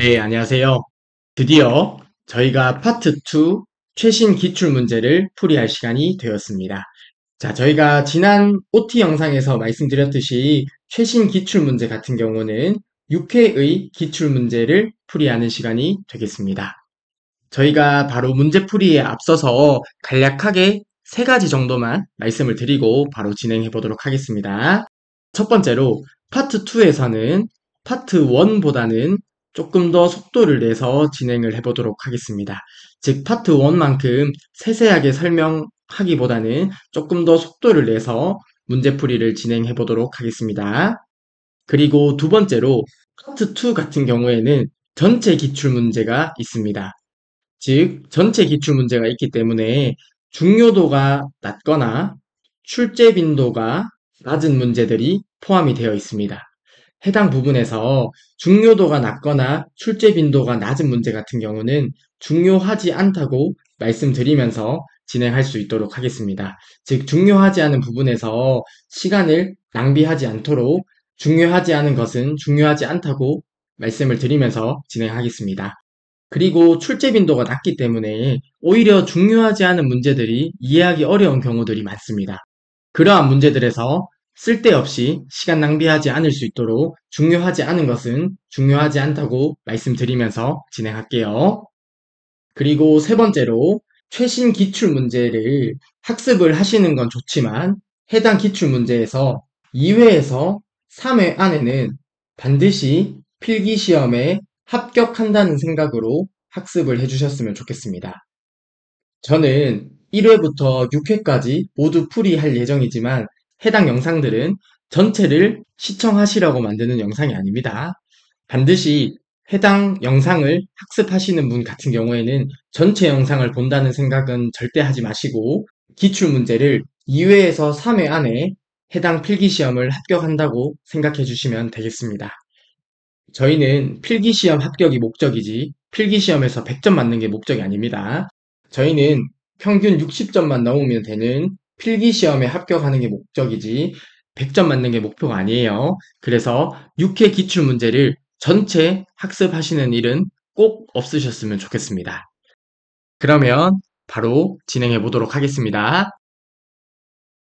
네, 안녕하세요. 드디어 저희가 파트 2 최신 기출 문제를 풀이할 시간이 되었습니다. 자, 저희가 지난 OT 영상에서 말씀드렸듯이 최신 기출 문제 같은 경우는 6회의 기출 문제를 풀이하는 시간이 되겠습니다. 저희가 바로 문제 풀이에 앞서서 간략하게 세 가지 정도만 말씀을 드리고 바로 진행해 보도록 하겠습니다. 첫 번째로 파트 2에서는 파트 1보다는 조금 더 속도를 내서 진행을 해보도록 하겠습니다. 즉 파트 1만큼 세세하게 설명하기보다는 조금 더 속도를 내서 문제풀이를 진행해 보도록 하겠습니다. 그리고 두 번째로 파트 2 같은 경우에는 전체 기출 문제가 있습니다. 즉 전체 기출 문제가 있기 때문에 중요도가 낮거나 출제 빈도가 낮은 문제들이 포함이 되어 있습니다. 해당 부분에서 중요도가 낮거나 출제 빈도가 낮은 문제 같은 경우는 중요하지 않다고 말씀드리면서 진행할 수 있도록 하겠습니다. 즉 중요하지 않은 부분에서 시간을 낭비하지 않도록 중요하지 않은 것은 중요하지 않다고 말씀을 드리면서 진행하겠습니다. 그리고 출제 빈도가 낮기 때문에 오히려 중요하지 않은 문제들이 이해하기 어려운 경우들이 많습니다. 그러한 문제들에서 쓸데없이 시간 낭비하지 않을 수 있도록 중요하지 않은 것은 중요하지 않다고 말씀드리면서 진행할게요. 그리고 세 번째로 최신 기출 문제를 학습을 하시는 건 좋지만 해당 기출 문제에서 2회에서 3회 안에는 반드시 필기시험에 합격한다는 생각으로 학습을 해주셨으면 좋겠습니다. 저는 1회부터 6회까지 모두 풀이할 예정이지만 해당 영상들은 전체를 시청하시라고 만드는 영상이 아닙니다. 반드시 해당 영상을 학습하시는 분 같은 경우에는 전체 영상을 본다는 생각은 절대 하지 마시고 기출문제를 2회에서 3회 안에 해당 필기시험을 합격한다고 생각해 주시면 되겠습니다. 저희는 필기시험 합격이 목적이지 필기시험에서 100점 맞는 게 목적이 아닙니다. 저희는 평균 60점만 넘으면 되는 필기시험에 합격하는 게 목적이지 100점 맞는 게 목표가 아니에요. 그래서 6회 기출문제를 전체 학습하시는 일은 꼭 없으셨으면 좋겠습니다. 그러면 바로 진행해 보도록 하겠습니다.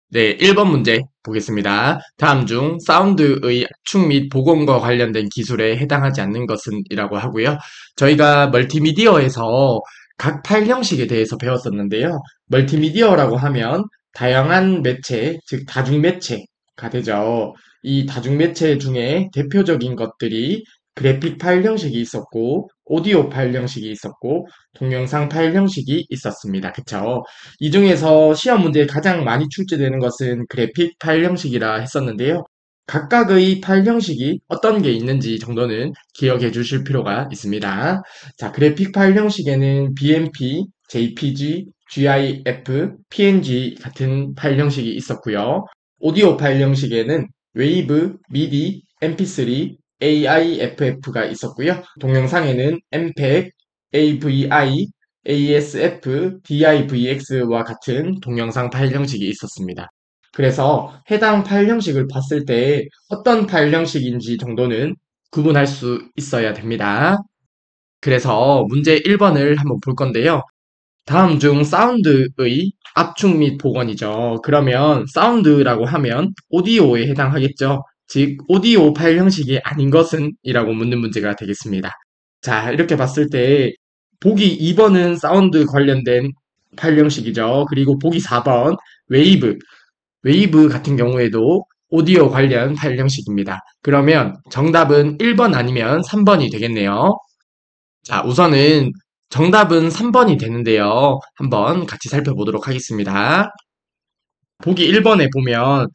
네, 1번 문제 보겠습니다. 다음 중 사운드의 압축 및 복원과 관련된 기술에 해당하지 않는 것은 이라고 하고요. 저희가 멀티미디어에서 각 파일 형식에 대해서 배웠었는데요. 멀티미디어라고 하면 다양한 매체, 즉 다중매체가 되죠. 이 다중매체 중에 대표적인 것들이 그래픽 파일 형식이 있었고, 오디오 파일 형식이 있었고, 동영상 파일 형식이 있었습니다. 그쵸? 이 중에서 시험 문제에 가장 많이 출제되는 것은 그래픽 파일 형식이라 했었는데요. 각각의 파일 형식이 어떤 게 있는지 정도는 기억해 주실 필요가 있습니다. 자, 그래픽 파일 형식에는 BMP, JPG, GIF, PNG 같은 파일 형식이 있었고요. 오디오 파일 형식에는 웨이브, 미디, MP3, AIFF가 있었고요. 동영상에는 MPEG, AVI, ASF, DIVX와 같은 동영상 파일 형식이 있었습니다. 그래서 해당 파일 형식을 봤을 때 어떤 파일 형식인지 정도는 구분할 수 있어야 됩니다. 그래서 문제 1번을 한번 볼 건데요. 다음 중 사운드의 압축 및 복원이죠. 그러면 사운드라고 하면 오디오에 해당하겠죠. 즉 오디오 파일 형식이 아닌 것은? 이라고 묻는 문제가 되겠습니다. 자, 이렇게 봤을 때 보기 2번은 사운드 관련된 파일 형식이죠. 그리고 보기 4번 웨이브 같은 경우에도 오디오 관련 파일 형식입니다. 그러면 정답은 1번 아니면 3번이 되겠네요. 자, 우선은 정답은 3번이 되는데요. 한번 같이 살펴보도록 하겠습니다. 보기 1번에 보면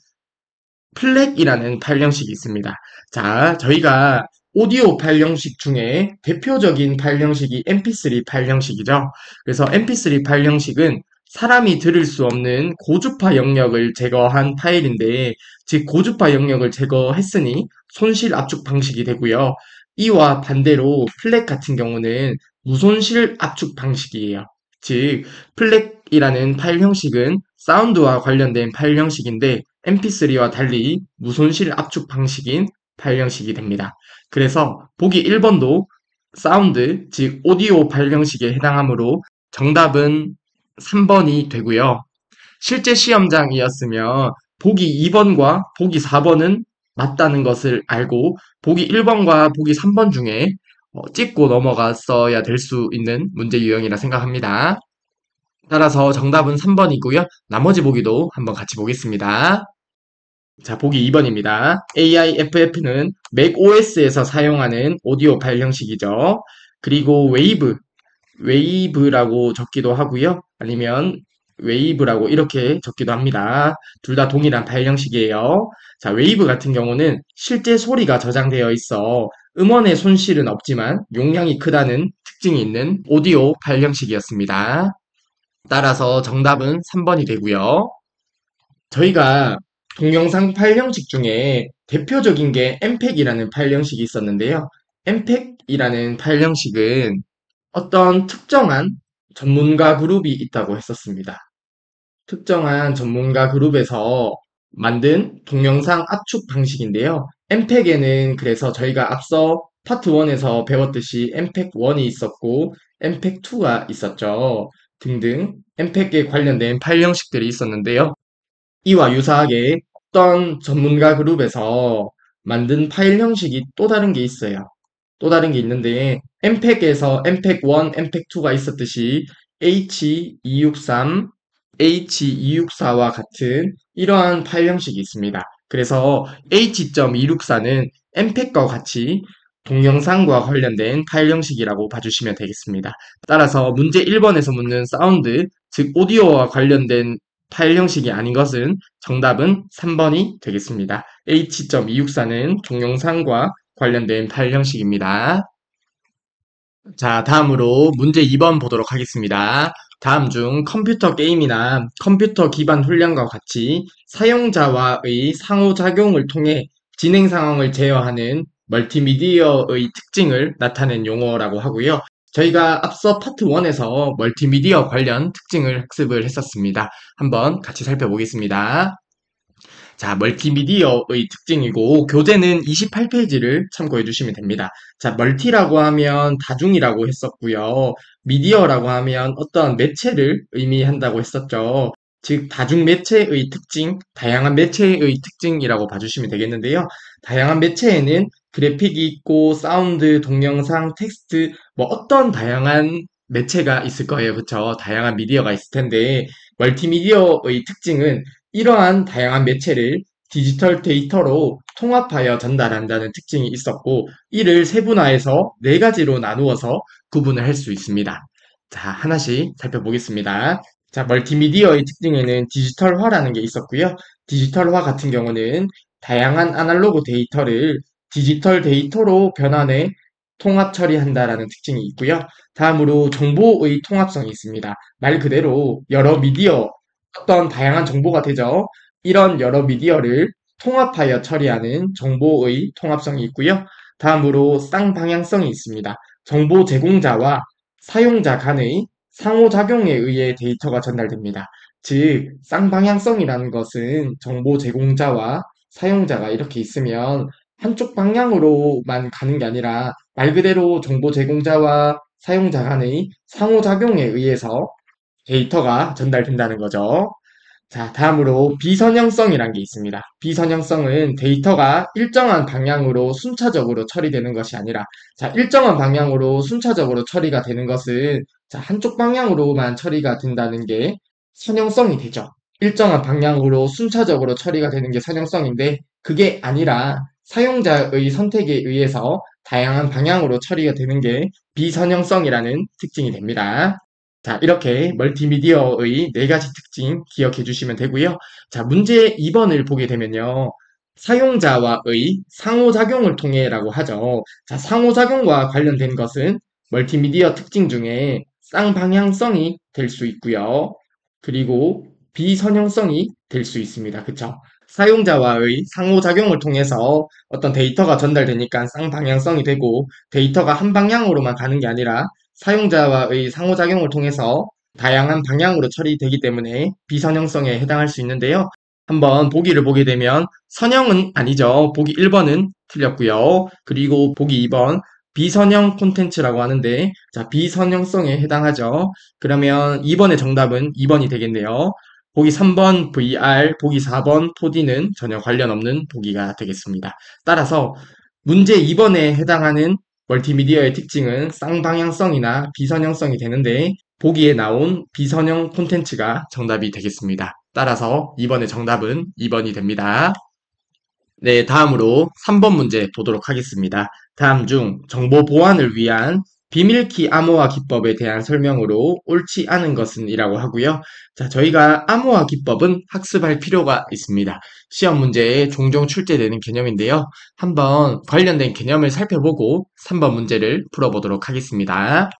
플랫이라는 파일 형식이 있습니다. 자, 저희가 오디오 파일 형식 중에 대표적인 파일 형식이 MP3 파일 형식이죠. 그래서 MP3 파일 형식은 사람이 들을 수 없는 고주파 영역을 제거한 파일인데, 즉 고주파 영역을 제거했으니 손실 압축 방식이 되고요. 이와 반대로 플랫 같은 경우는 무손실 압축 방식이에요. 즉 플랫이라는 파일 형식은 사운드와 관련된 파일 형식인데 MP3와 달리 무손실 압축 방식인 파일 형식이 됩니다. 그래서 보기 1번도 사운드, 즉 오디오 파일 형식에 해당하므로 정답은 3번이 되고요. 실제 시험장이었으면 보기 2번과 보기 4번은 맞다는 것을 알고 보기 1번과 보기 3번 중에 찍고 넘어갔어야 될 수 있는 문제 유형이라 생각합니다. 따라서 정답은 3번이고요. 나머지 보기도 한번 같이 보겠습니다. 자, 보기 2번입니다. AIFF는 맥OS에서 사용하는 오디오 파일 형식이죠. 그리고 웨이브라고 적기도 하고요. 아니면 웨이브라고 이렇게 적기도 합니다. 둘 다 동일한 파일 형식이에요. 자, 웨이브 같은 경우는 실제 소리가 저장되어 있어 음원의 손실은 없지만 용량이 크다는 특징이 있는 오디오 파일 형식이었습니다. 따라서 정답은 3번이 되고요. 저희가 동영상 파일 형식 중에 대표적인 게 엠팩이라는 파일 형식이 있었는데요. 엠팩이라는 파일 형식은 어떤 특정한 전문가 그룹이 있다고 했었습니다. 특정한 전문가 그룹에서 만든 동영상 압축 방식인데요. 엠팩에는 그래서 저희가 앞서 파트 1에서 배웠듯이 엠팩 1이 있었고 엠팩 2가 있었죠. 등등 엠팩에 관련된 파일 형식들이 있었는데요. 이와 유사하게 어떤 전문가 그룹에서 만든 파일 형식이 또 다른 게 있어요. 또 다른 게 있는데 엠팩에서 엠팩 1, 엠팩 2가 있었듯이 H263, H264와 같은 이러한 파일 형식이 있습니다. 그래서 H.264는 엠팩과 같이 동영상과 관련된 파일 형식이라고 봐주시면 되겠습니다. 따라서 문제 1번에서 묻는 사운드, 즉 오디오와 관련된 파일 형식이 아닌 것은 정답은 3번이 되겠습니다. H.264는 동영상과 관련된 파일 형식입니다. 자, 다음으로 문제 2번 보도록 하겠습니다. 다음 중 컴퓨터 게임이나 컴퓨터 기반 훈련과 같이 사용자와의 상호작용을 통해 진행 상황을 제어하는 멀티미디어의 특징을 나타낸 용어라고 하고요. 저희가 앞서 파트 1에서 멀티미디어 관련 특징을 학습을 했었습니다. 한번 같이 살펴보겠습니다. 자, 멀티미디어의 특징이고 교재는 28페이지를 참고해 주시면 됩니다. 자, 멀티라고 하면 다중이라고 했었고요. 미디어라고 하면 어떤 매체를 의미한다고 했었죠. 즉, 다중 매체의 특징, 다양한 매체의 특징이라고 봐주시면 되겠는데요. 다양한 매체에는 그래픽이 있고 사운드, 동영상, 텍스트, 뭐 어떤 다양한 매체가 있을 거예요. 그쵸? 다양한 미디어가 있을 텐데 멀티미디어의 특징은 이러한 다양한 매체를 디지털 데이터로 통합하여 전달한다는 특징이 있었고, 이를 세분화해서 네 가지로 나누어서 구분을 할 수 있습니다. 자, 하나씩 살펴보겠습니다. 자, 멀티미디어의 특징에는 디지털화라는 게 있었고요. 디지털화 같은 경우는 다양한 아날로그 데이터를 디지털 데이터로 변환해 통합 처리한다라는 특징이 있고요. 다음으로 정보의 통합성이 있습니다. 말 그대로 여러 미디어, 어떤 다양한 정보가 되죠. 이런 여러 미디어를 통합하여 처리하는 정보의 통합성이 있고요. 다음으로 쌍방향성이 있습니다. 정보 제공자와 사용자 간의 상호작용에 의해 데이터가 전달됩니다. 즉, 쌍방향성이라는 것은 정보 제공자와 사용자가 이렇게 있으면 한쪽 방향으로만 가는 게 아니라 말 그대로 정보 제공자와 사용자 간의 상호작용에 의해서 데이터가 전달된다는 거죠. 자, 다음으로 비선형성이란 게 있습니다. 비선형성은 데이터가 일정한 방향으로 순차적으로 처리되는 것이 아니라, 자, 일정한 방향으로 순차적으로 처리가 되는 것은, 자, 한쪽 방향으로만 처리가 된다는 게 선형성이 되죠. 일정한 방향으로 순차적으로 처리가 되는 게 선형성인데, 그게 아니라 사용자의 선택에 의해서 다양한 방향으로 처리가 되는 게 비선형성이라는 특징이 됩니다. 자, 이렇게 멀티미디어의 네 가지 특징 기억해 주시면 되고요. 자, 문제 2번을 보게 되면요. 사용자와의 상호작용을 통해라고 하죠. 자, 상호작용과 관련된 것은 멀티미디어 특징 중에 쌍방향성이 될 수 있고요. 그리고 비선형성이 될 수 있습니다. 그쵸? 사용자와의 상호작용을 통해서 어떤 데이터가 전달되니까 쌍방향성이 되고 데이터가 한 방향으로만 가는 게 아니라 사용자와의 상호작용을 통해서 다양한 방향으로 처리되기 때문에 비선형성에 해당할 수 있는데요. 한번 보기를 보게 되면 선형은 아니죠. 보기 1번은 틀렸고요. 그리고 보기 2번 비선형 콘텐츠라고 하는데, 자, 비선형성에 해당하죠. 그러면 2번의 정답은 2번이 되겠네요. 보기 3번 VR, 보기 4번 4D는 전혀 관련 없는 보기가 되겠습니다. 따라서 문제 2번에 해당하는 멀티미디어의 특징은 쌍방향성이나 비선형성이 되는데, 보기에 나온 비선형 콘텐츠가 정답이 되겠습니다. 따라서 2번의 정답은 2번이 됩니다. 네, 다음으로 3번 문제 보도록 하겠습니다. 다음 중 정보 보안을 위한 비밀키 암호화 기법에 대한 설명으로 옳지 않은 것은 이라고 하고요. 자, 저희가 암호화 기법은 학습할 필요가 있습니다. 시험 문제에 종종 출제되는 개념인데요. 한번 관련된 개념을 살펴보고 3번 문제를 풀어보도록 하겠습니다.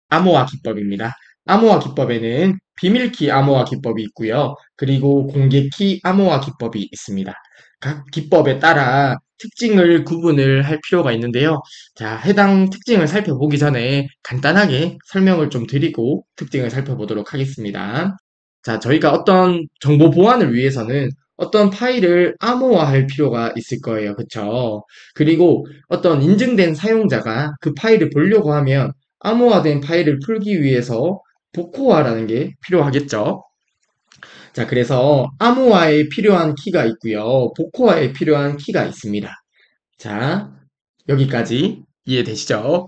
암호화 기법입니다. 암호화 기법에는 비밀키 암호화 기법이 있고요. 그리고 공개키 암호화 기법이 있습니다. 각 기법에 따라 특징을 구분을 할 필요가 있는데요. 자, 해당 특징을 살펴보기 전에 간단하게 설명을 좀 드리고 특징을 살펴보도록 하겠습니다. 자, 저희가 어떤 정보 보안을 위해서는 어떤 파일을 암호화할 필요가 있을 거예요. 그쵸? 그리고 어떤 인증된 사용자가 그 파일을 보려고 하면 암호화된 파일을 풀기 위해서 복호화라는 게 필요하겠죠. 자, 그래서 암호화에 필요한 키가 있고요. 복호화에 필요한 키가 있습니다. 자, 여기까지 이해되시죠?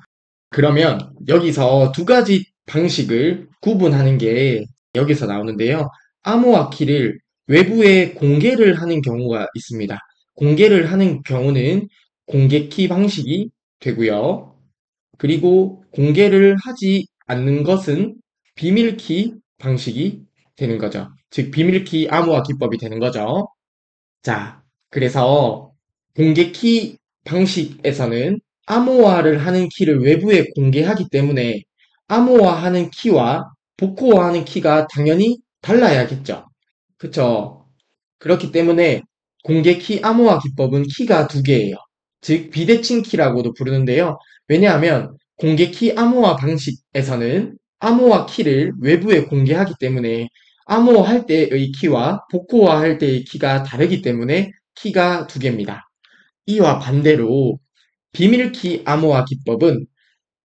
그러면 여기서 두 가지 방식을 구분하는 게 여기서 나오는데요. 암호화 키를 외부에 공개를 하는 경우가 있습니다. 공개를 하는 경우는 공개키 방식이 되고요. 그리고 공개를 하지 않는 것은 비밀키 방식이 되는 거죠. 즉, 비밀키 암호화 기법이 되는 거죠. 자, 그래서 공개키 방식에서는 암호화를 하는 키를 외부에 공개하기 때문에 암호화하는 키와 복호화하는 키가 당연히 달라야겠죠. 그쵸? 그렇기 때문에 공개키 암호화 기법은 키가 두 개예요. 즉, 비대칭 키라고도 부르는데요. 왜냐하면 공개키 암호화 방식에서는 암호화 키를 외부에 공개하기 때문에 암호화할 때의 키와 복호화할 때의 키가 다르기 때문에 키가 두 개입니다. 이와 반대로 비밀키 암호화 기법은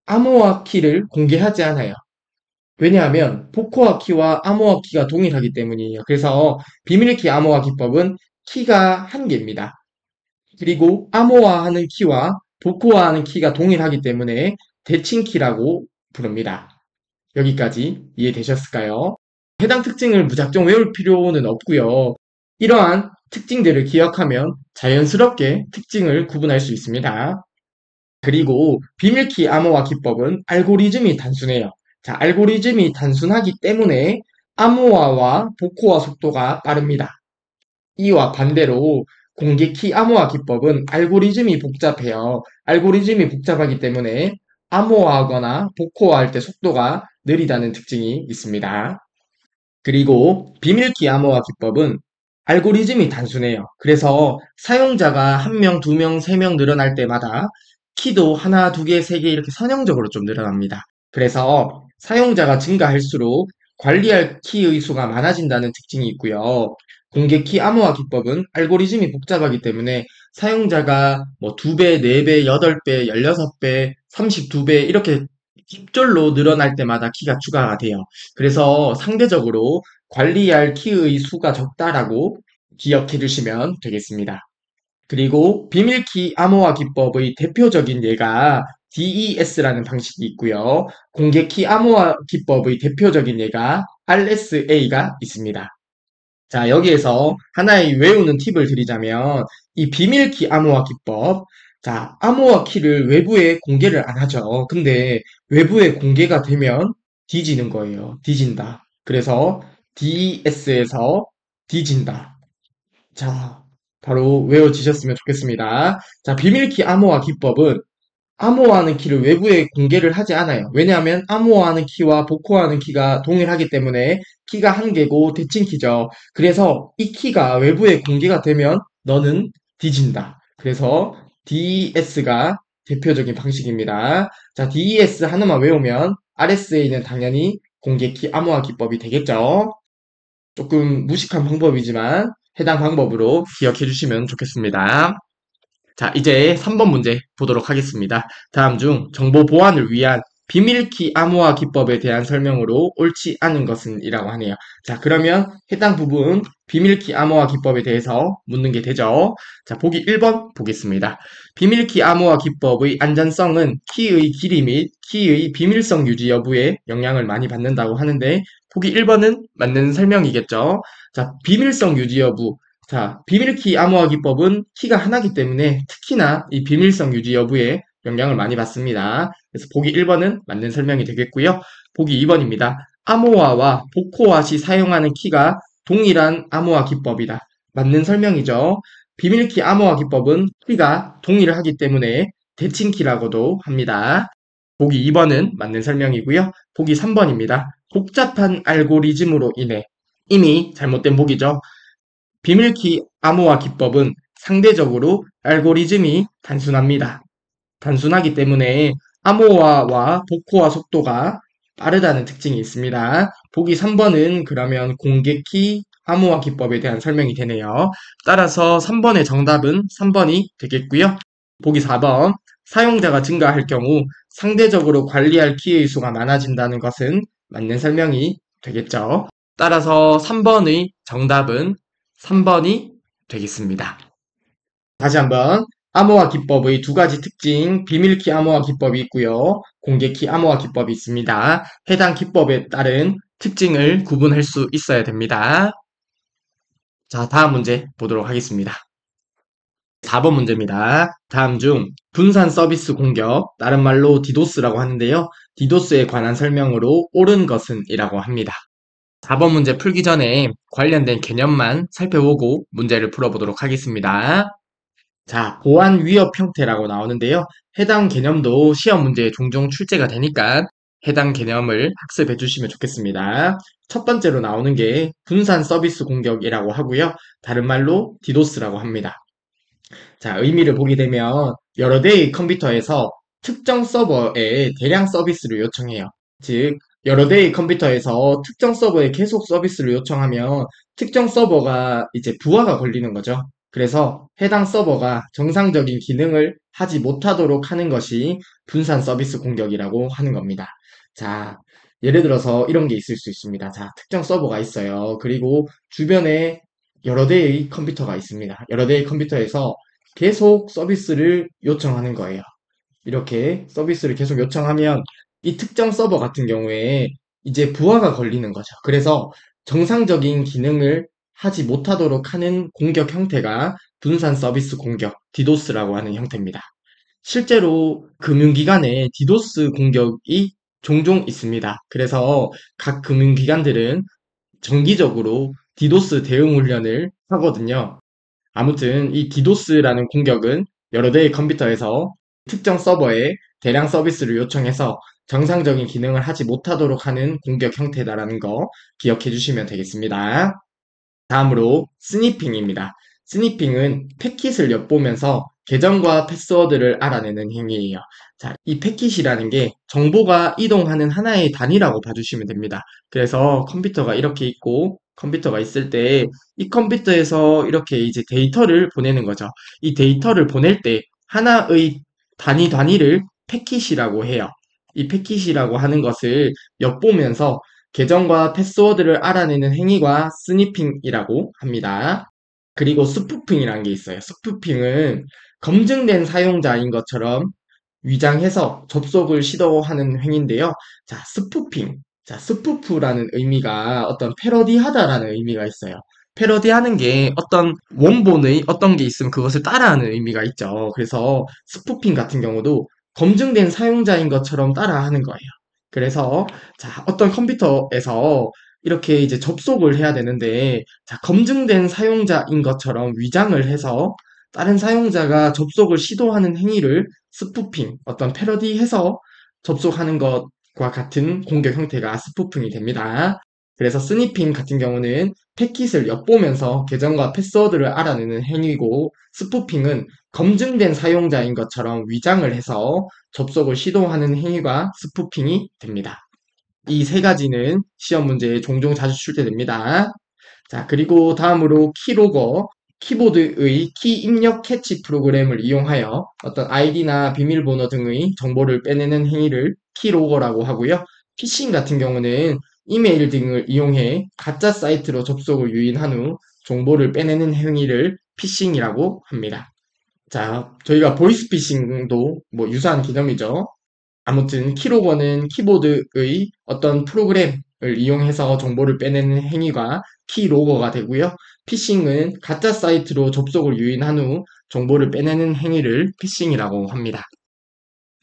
암호화 키를 공개하지 않아요. 왜냐하면 복호화 키와 암호화 키가 동일하기 때문이에요. 그래서 비밀키 암호화 기법은 키가 한 개입니다. 그리고 암호화하는 키와 복호화하는 키가 동일하기 때문에 대칭키라고 부릅니다. 여기까지 이해되셨을까요? 해당 특징을 무작정 외울 필요는 없고요. 이러한 특징들을 기억하면 자연스럽게 특징을 구분할 수 있습니다. 그리고 비밀키 암호화 기법은 알고리즘이 단순해요. 자, 알고리즘이 단순하기 때문에 암호화와 복호화 속도가 빠릅니다. 이와 반대로 공개키 암호화 기법은 알고리즘이 복잡해요. 알고리즘이 복잡하기 때문에 암호화하거나 복호화할 때 속도가 느리다는 특징이 있습니다. 그리고 비밀키 암호화 기법은 알고리즘이 단순해요. 그래서 사용자가 한 명, 두 명, 세 명 늘어날 때마다 키도 하나, 두 개, 세 개 이렇게 선형적으로 좀 늘어납니다. 그래서 사용자가 증가할수록 관리할 키의 수가 많아진다는 특징이 있고요. 공개키 암호화 기법은 알고리즘이 복잡하기 때문에 사용자가 뭐 2배, 4배, 8배, 16배, 32배 이렇게 깃절로 늘어날 때마다 키가 추가가 돼요. 그래서 상대적으로 관리할 키의 수가 적다라고 기억해 주시면 되겠습니다. 그리고 비밀키 암호화 기법의 대표적인 예가 DES라는 방식이 있고요. 공개키 암호화 기법의 대표적인 예가 RSA가 있습니다. 자, 여기에서 하나의 외우는 팁을 드리자면 이 비밀키 암호화 기법, 자, 암호화 키를 외부에 공개를 안 하죠. 근데 외부에 공개가 되면 뒤지는 거예요. 뒤진다. 그래서 DS에서 뒤진다. 자, 바로 외워지셨으면 좋겠습니다. 자, 비밀키 암호화 기법은 암호화하는 키를 외부에 공개를 하지 않아요. 왜냐하면 암호화하는 키와 복호화하는 키가 동일하기 때문에 키가 한 개고 대칭 키죠. 그래서 이 키가 외부에 공개가 되면 너는 뒤진다. 그래서 DES가 대표적인 방식입니다. 자, DES 하나만 외우면 RSA는 당연히 공개키 암호화 기법이 되겠죠. 조금 무식한 방법이지만 해당 방법으로 기억해 주시면 좋겠습니다. 자, 이제 3번 문제 보도록 하겠습니다. 다음 중 정보 보안을 위한 비밀키 암호화 기법에 대한 설명으로 옳지 않은 것은 이라고 하네요. 자, 그러면 해당 부분 비밀키 암호화 기법에 대해서 묻는 게 되죠. 자, 보기 1번 보겠습니다. 비밀키 암호화 기법의 안전성은 키의 길이 및 키의 비밀성 유지 여부에 영향을 많이 받는다고 하는데 보기 1번은 맞는 설명이겠죠. 자, 비밀성 유지 여부. 자, 비밀키 암호화 기법은 키가 하나이기 때문에 특히나 이 비밀성 유지 여부에 영향을 많이 받습니다. 그래서 보기 1번은 맞는 설명이 되겠고요. 보기 2번입니다. 암호화와 복호화 시 사용하는 키가 동일한 암호화 기법이다. 맞는 설명이죠. 비밀키 암호화 기법은 키가 동일하기 때문에 대칭키라고도 합니다. 보기 2번은 맞는 설명이고요. 보기 3번입니다. 복잡한 알고리즘으로 인해 이미 잘못된 보기죠. 비밀키 암호화 기법은 상대적으로 알고리즘이 단순합니다. 단순하기 때문에 암호화와 복호화 속도가 빠르다는 특징이 있습니다. 보기 3번은 그러면 공개키 암호화 기법에 대한 설명이 되네요. 따라서 3번의 정답은 3번이 되겠고요. 보기 4번 사용자가 증가할 경우 상대적으로 관리할 키의 수가 많아진다는 것은 맞는 설명이 되겠죠. 따라서 3번의 정답은 3번이 되겠습니다. 다시 한번 암호화 기법의 두 가지 특징, 비밀키 암호화 기법이 있고요. 공개키 암호화 기법이 있습니다. 해당 기법에 따른 특징을 구분할 수 있어야 됩니다. 자, 다음 문제 보도록 하겠습니다. 4번 문제입니다. 다음 중 분산 서비스 공격, 다른 말로 디도스라고 하는데요. 디도스에 관한 설명으로 옳은 것은 이라고 합니다. 4번 문제 풀기 전에 관련된 개념만 살펴보고 문제를 풀어보도록 하겠습니다. 자, 보안 위협 형태라고 나오는데요. 해당 개념도 시험 문제에 종종 출제가 되니까 해당 개념을 학습해 주시면 좋겠습니다. 첫 번째로 나오는 게 분산 서비스 공격이라고 하고요. 다른 말로 디도스라고 합니다. 자, 의미를 보게 되면 여러 대의 컴퓨터에서 특정 서버에 대량 서비스를 요청해요. 즉, 여러 대의 컴퓨터에서 특정 서버에 계속 서비스를 요청하면 특정 서버가 이제 부하가 걸리는 거죠. 그래서 해당 서버가 정상적인 기능을 하지 못하도록 하는 것이 분산 서비스 공격이라고 하는 겁니다. 자, 예를 들어서 이런 게 있을 수 있습니다. 자, 특정 서버가 있어요. 그리고 주변에 여러 대의 컴퓨터가 있습니다. 여러 대의 컴퓨터에서 계속 서비스를 요청하는 거예요. 이렇게 서비스를 계속 요청하면 이 특정 서버 같은 경우에 이제 부하가 걸리는 거죠. 그래서 정상적인 기능을 하지 못하도록 하는 공격 형태가 분산 서비스 공격, 디도스라고 하는 형태입니다. 실제로 금융기관에 디도스 공격이 종종 있습니다. 그래서 각 금융기관들은 정기적으로 디도스 대응 훈련을 하거든요. 아무튼 이 디도스라는 공격은 여러 대의 컴퓨터에서 특정 서버에 대량 서비스를 요청해서 정상적인 기능을 하지 못하도록 하는 공격 형태다라는 거 기억해 주시면 되겠습니다. 다음으로 스니핑입니다. 스니핑은 패킷을 엿보면서 계정과 패스워드를 알아내는 행위예요. 자, 이 패킷이라는 게 정보가 이동하는 하나의 단위라고 봐주시면 됩니다. 그래서 컴퓨터가 이렇게 있고 컴퓨터가 있을 때 이 컴퓨터에서 이렇게 이제 데이터를 보내는 거죠. 이 데이터를 보낼 때 하나의 단위를 패킷이라고 해요. 이 패킷이라고 하는 것을 엿보면서 계정과 패스워드를 알아내는 행위가 스니핑이라고 합니다. 그리고 스푸핑이라는 게 있어요. 스푸핑은 검증된 사용자인 것처럼 위장해서 접속을 시도하는 행위인데요. 자, 스푸핑. 자, 스푸프라는 의미가 어떤 패러디하다라는 의미가 있어요. 패러디하는 게 어떤 원본의 어떤 게 있으면 그것을 따라하는 의미가 있죠. 그래서 스푸핑 같은 경우도 검증된 사용자인 것처럼 따라하는 거예요. 그래서 자, 어떤 컴퓨터에서 이렇게 이제 접속을 해야 되는데 자, 검증된 사용자인 것처럼 위장을 해서 다른 사용자가 접속을 시도하는 행위를 스푸핑, 어떤 패러디해서 접속하는 것과 같은 공격 형태가 스푸핑이 됩니다. 그래서 스니핑 같은 경우는 패킷을 엿보면서 계정과 패스워드를 알아내는 행위고 스푸핑은 검증된 사용자인 것처럼 위장을 해서 접속을 시도하는 행위가 스푸핑이 됩니다. 이 세 가지는 시험 문제에 종종 자주 출제됩니다. 자, 그리고 다음으로 키로거. 키보드의 키 입력 캐치 프로그램을 이용하여 어떤 아이디나 비밀번호 등의 정보를 빼내는 행위를 키로거라고 하고요. 피싱 같은 경우는 이메일 등을 이용해 가짜 사이트로 접속을 유인한 후 정보를 빼내는 행위를 피싱이라고 합니다. 자, 저희가 보이스피싱도 뭐 유사한 개념이죠. 아무튼 키로거는 키보드의 어떤 프로그램을 이용해서 정보를 빼내는 행위가 키로거가 되고요. 피싱은 가짜 사이트로 접속을 유인한 후 정보를 빼내는 행위를 피싱이라고 합니다.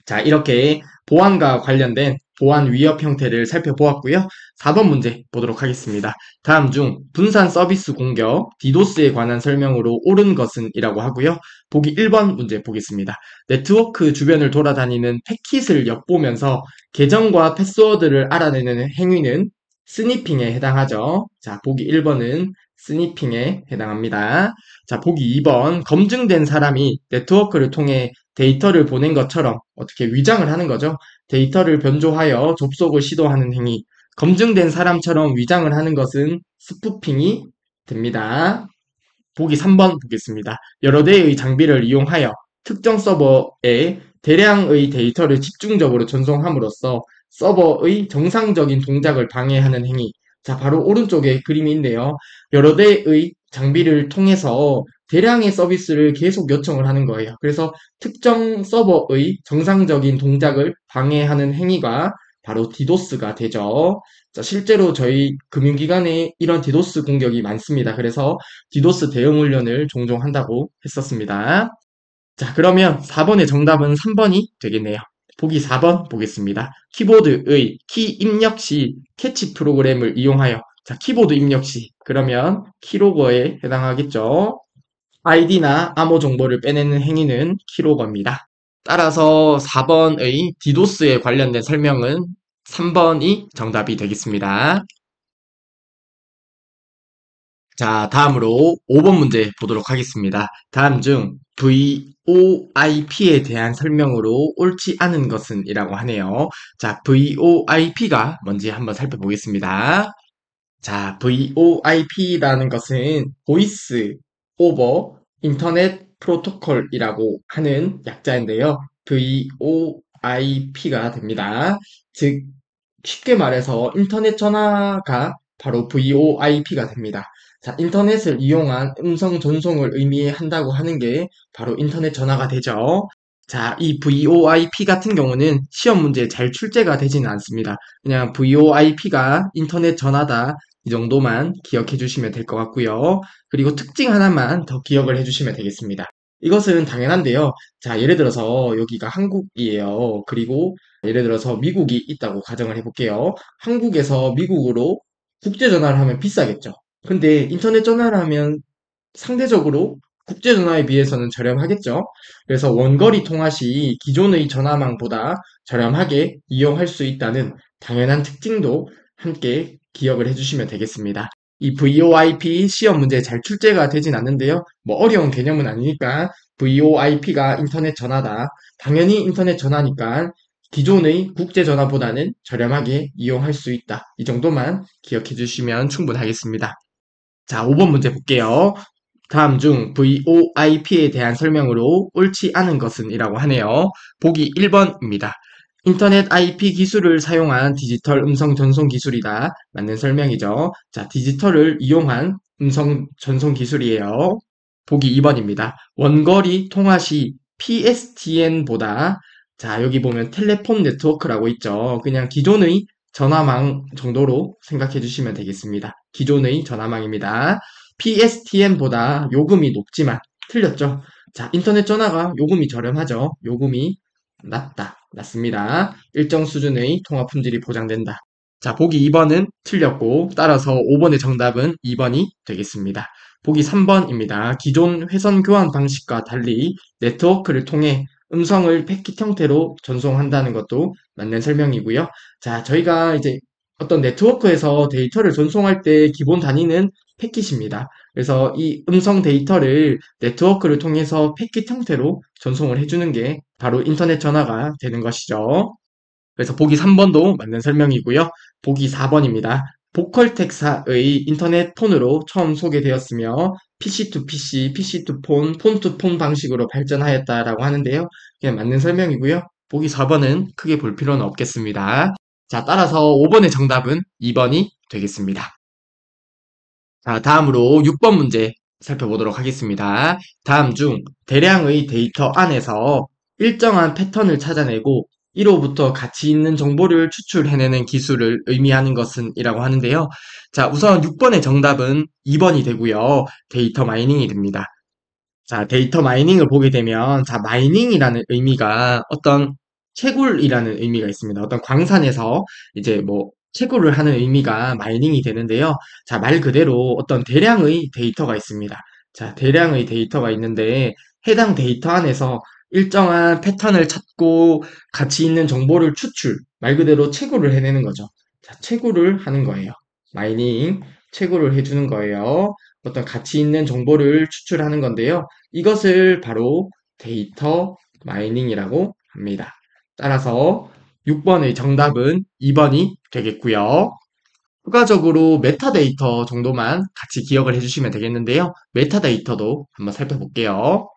자, 이렇게 보안과 관련된 보안 위협 형태를 살펴보았고요. 4번 문제 보도록 하겠습니다. 다음 중 분산 서비스 공격, 디도스에 관한 설명으로 옳은 것은 이라고 하고요. 보기 1번 문제 보겠습니다. 네트워크 주변을 돌아다니는 패킷을 엿보면서 계정과 패스워드를 알아내는 행위는 스니핑에 해당하죠. 자, 보기 1번은 스니핑에 해당합니다. 자, 보기 2번 검증된 사람이 네트워크를 통해 데이터를 보낸 것처럼 어떻게 위장을 하는 거죠. 데이터를 변조하여 접속을 시도하는 행위. 검증된 사람처럼 위장을 하는 것은 스푸핑이 됩니다. 보기 3번 보겠습니다. 여러 대의 장비를 이용하여 특정 서버에 대량의 데이터를 집중적으로 전송함으로써 서버의 정상적인 동작을 방해하는 행위. 자, 바로 오른쪽에 그림이 있네요. 여러 대의 장비를 통해서 대량의 서비스를 계속 요청을 하는 거예요. 그래서 특정 서버의 정상적인 동작을 방해하는 행위가 바로 디도스가 되죠. 자, 실제로 저희 금융기관에 이런 디도스 공격이 많습니다. 그래서 디도스 대응 훈련을 종종 한다고 했었습니다. 자, 그러면 4번의 정답은 3번이 되겠네요. 보기 4번 보겠습니다. 키보드의 키 입력 시 캐치 프로그램을 이용하여 자, 키보드 입력 시 그러면 키로거에 해당하겠죠. 아이디나 암호 정보를 빼내는 행위는 키로거입니다. 따라서 4번의 디도스에 관련된 설명은 3번이 정답이 되겠습니다. 자, 다음으로 5번 문제 보도록 하겠습니다. 다음 중 VoIP에 대한 설명으로 옳지 않은 것은 이라고 하네요. 자, VoIP가 뭔지 한번 살펴보겠습니다. 자, VoIP라는 것은 보이스 오버 인터넷 프로토콜이라고 하는 약자인데요. VoIP가 됩니다. 즉, 쉽게 말해서 인터넷 전화가 바로 VoIP가 됩니다. 자, 인터넷을 이용한 음성 전송을 의미한다고 하는 게 바로 인터넷 전화가 되죠. 자, 이 VoIP 같은 경우는 시험 문제에 잘 출제가 되지는 않습니다. 그냥 VoIP가 인터넷 전화다 이 정도만 기억해 주시면 될 것 같고요. 그리고 특징 하나만 더 기억을 해 주시면 되겠습니다. 이것은 당연한데요. 자, 예를 들어서 여기가 한국이에요. 그리고 예를 들어서 미국이 있다고 가정을 해볼게요. 한국에서 미국으로 국제 전화를 하면 비싸겠죠. 근데 인터넷 전화를 하면 상대적으로 국제 전화에 비해서는 저렴하겠죠. 그래서 원거리 통화 시 기존의 전화망보다 저렴하게 이용할 수 있다는 당연한 특징도 함께 기억을 해주시면 되겠습니다. 이 VoIP 시험 문제에 잘 출제가 되진 않는데요. 뭐 어려운 개념은 아니니까 VoIP가 인터넷 전화다. 당연히 인터넷 전화니까 기존의 국제 전화보다는 저렴하게 이용할 수 있다. 이 정도만 기억해 주시면 충분하겠습니다. 자, 5번 문제 볼게요. 다음 중 VoIP에 대한 설명으로 옳지 않은 것은 이라고 하네요. 보기 1번입니다. 인터넷 IP 기술을 사용한 디지털 음성 전송 기술이다. 맞는 설명이죠. 자, 디지털을 이용한 음성 전송 기술이에요. 보기 2번입니다. 원거리 통화 시 PSTN보다 자, 여기 보면 텔레폰 네트워크라고 있죠. 그냥 기존의 전화망 정도로 생각해 주시면 되겠습니다. 기존의 전화망입니다. PSTN보다 요금이 높지만 틀렸죠. 자, 인터넷 전화가 요금이 저렴하죠. 요금이 낮습니다. 일정 수준의 통화 품질이 보장된다. 자, 보기 2번은 틀렸고 따라서 5번의 정답은 2번이 되겠습니다. 보기 3번입니다. 기존 회선 교환 방식과 달리 네트워크를 통해 음성을 패킷 형태로 전송한다는 것도 맞는 설명이고요. 자, 저희가 이제 어떤 네트워크에서 데이터를 전송할 때 기본 단위는 패킷입니다. 그래서 이 음성 데이터를 네트워크를 통해서 패킷 형태로 전송을 해주는 게 바로 인터넷 전화가 되는 것이죠. 그래서 보기 3번도 맞는 설명이고요. 보기 4번입니다. 보컬텍사의 인터넷 폰으로 처음 소개되었으며 PC to PC, PC to 폰, 폰 to 폰 방식으로 발전하였다라고 하는데요. 그냥 맞는 설명이고요. 보기 4번은 크게 볼 필요는 없겠습니다. 자, 따라서 5번의 정답은 2번이 되겠습니다. 자, 다음으로 6번 문제 살펴보도록 하겠습니다. 다음 중 대량의 데이터 안에서 일정한 패턴을 찾아내고 이로부터 가치 있는 정보를 추출해내는 기술을 의미하는 것은 이라고 하는데요. 자, 우선 6번의 정답은 2번이 되고요. 데이터 마이닝이 됩니다. 자, 데이터 마이닝을 보게 되면, 자, 마이닝이라는 의미가 어떤 채굴이라는 의미가 있습니다. 어떤 광산에서 이제 뭐 채굴을 하는 의미가 마이닝이 되는데요. 자, 말 그대로 어떤 대량의 데이터가 있습니다. 자, 대량의 데이터가 있는데 해당 데이터 안에서 일정한 패턴을 찾고 가치 있는 정보를 추출, 말 그대로 채굴을 해내는 거죠. 자, 채굴을 하는 거예요. 마이닝, 채굴을 해주는 거예요. 어떤 가치 있는 정보를 추출하는 건데요. 이것을 바로 데이터 마이닝이라고 합니다. 따라서 6번의 정답은 2번이 되겠고요. 추가적으로 메타데이터 정도만 같이 기억을 해주시면 되겠는데요. 메타데이터도 한번 살펴볼게요.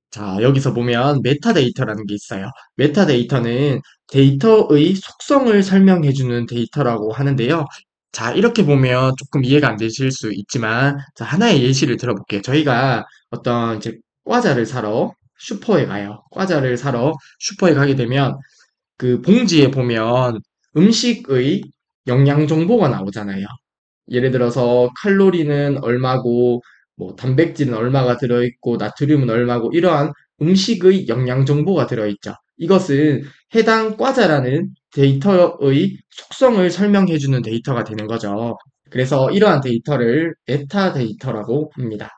자, 여기서 보면 메타데이터라는 게 있어요. 메타데이터는 데이터의 속성을 설명해주는 데이터라고 하는데요. 자, 이렇게 보면 조금 이해가 안 되실 수 있지만, 자, 하나의 예시를 들어볼게요. 저희가 어떤 이제 과자를 사러 슈퍼에 가요. 과자를 사러 슈퍼에 가게 되면 그 봉지에 보면 음식의 영양 정보가 나오잖아요. 예를 들어서 칼로리는 얼마고 뭐 단백질은 얼마가 들어있고 나트륨은 얼마고 이러한 음식의 영양 정보가 들어있죠. 이것은 해당 과자라는 데이터의 속성을 설명해주는 데이터가 되는 거죠. 그래서 이러한 데이터를 메타데이터라고 합니다.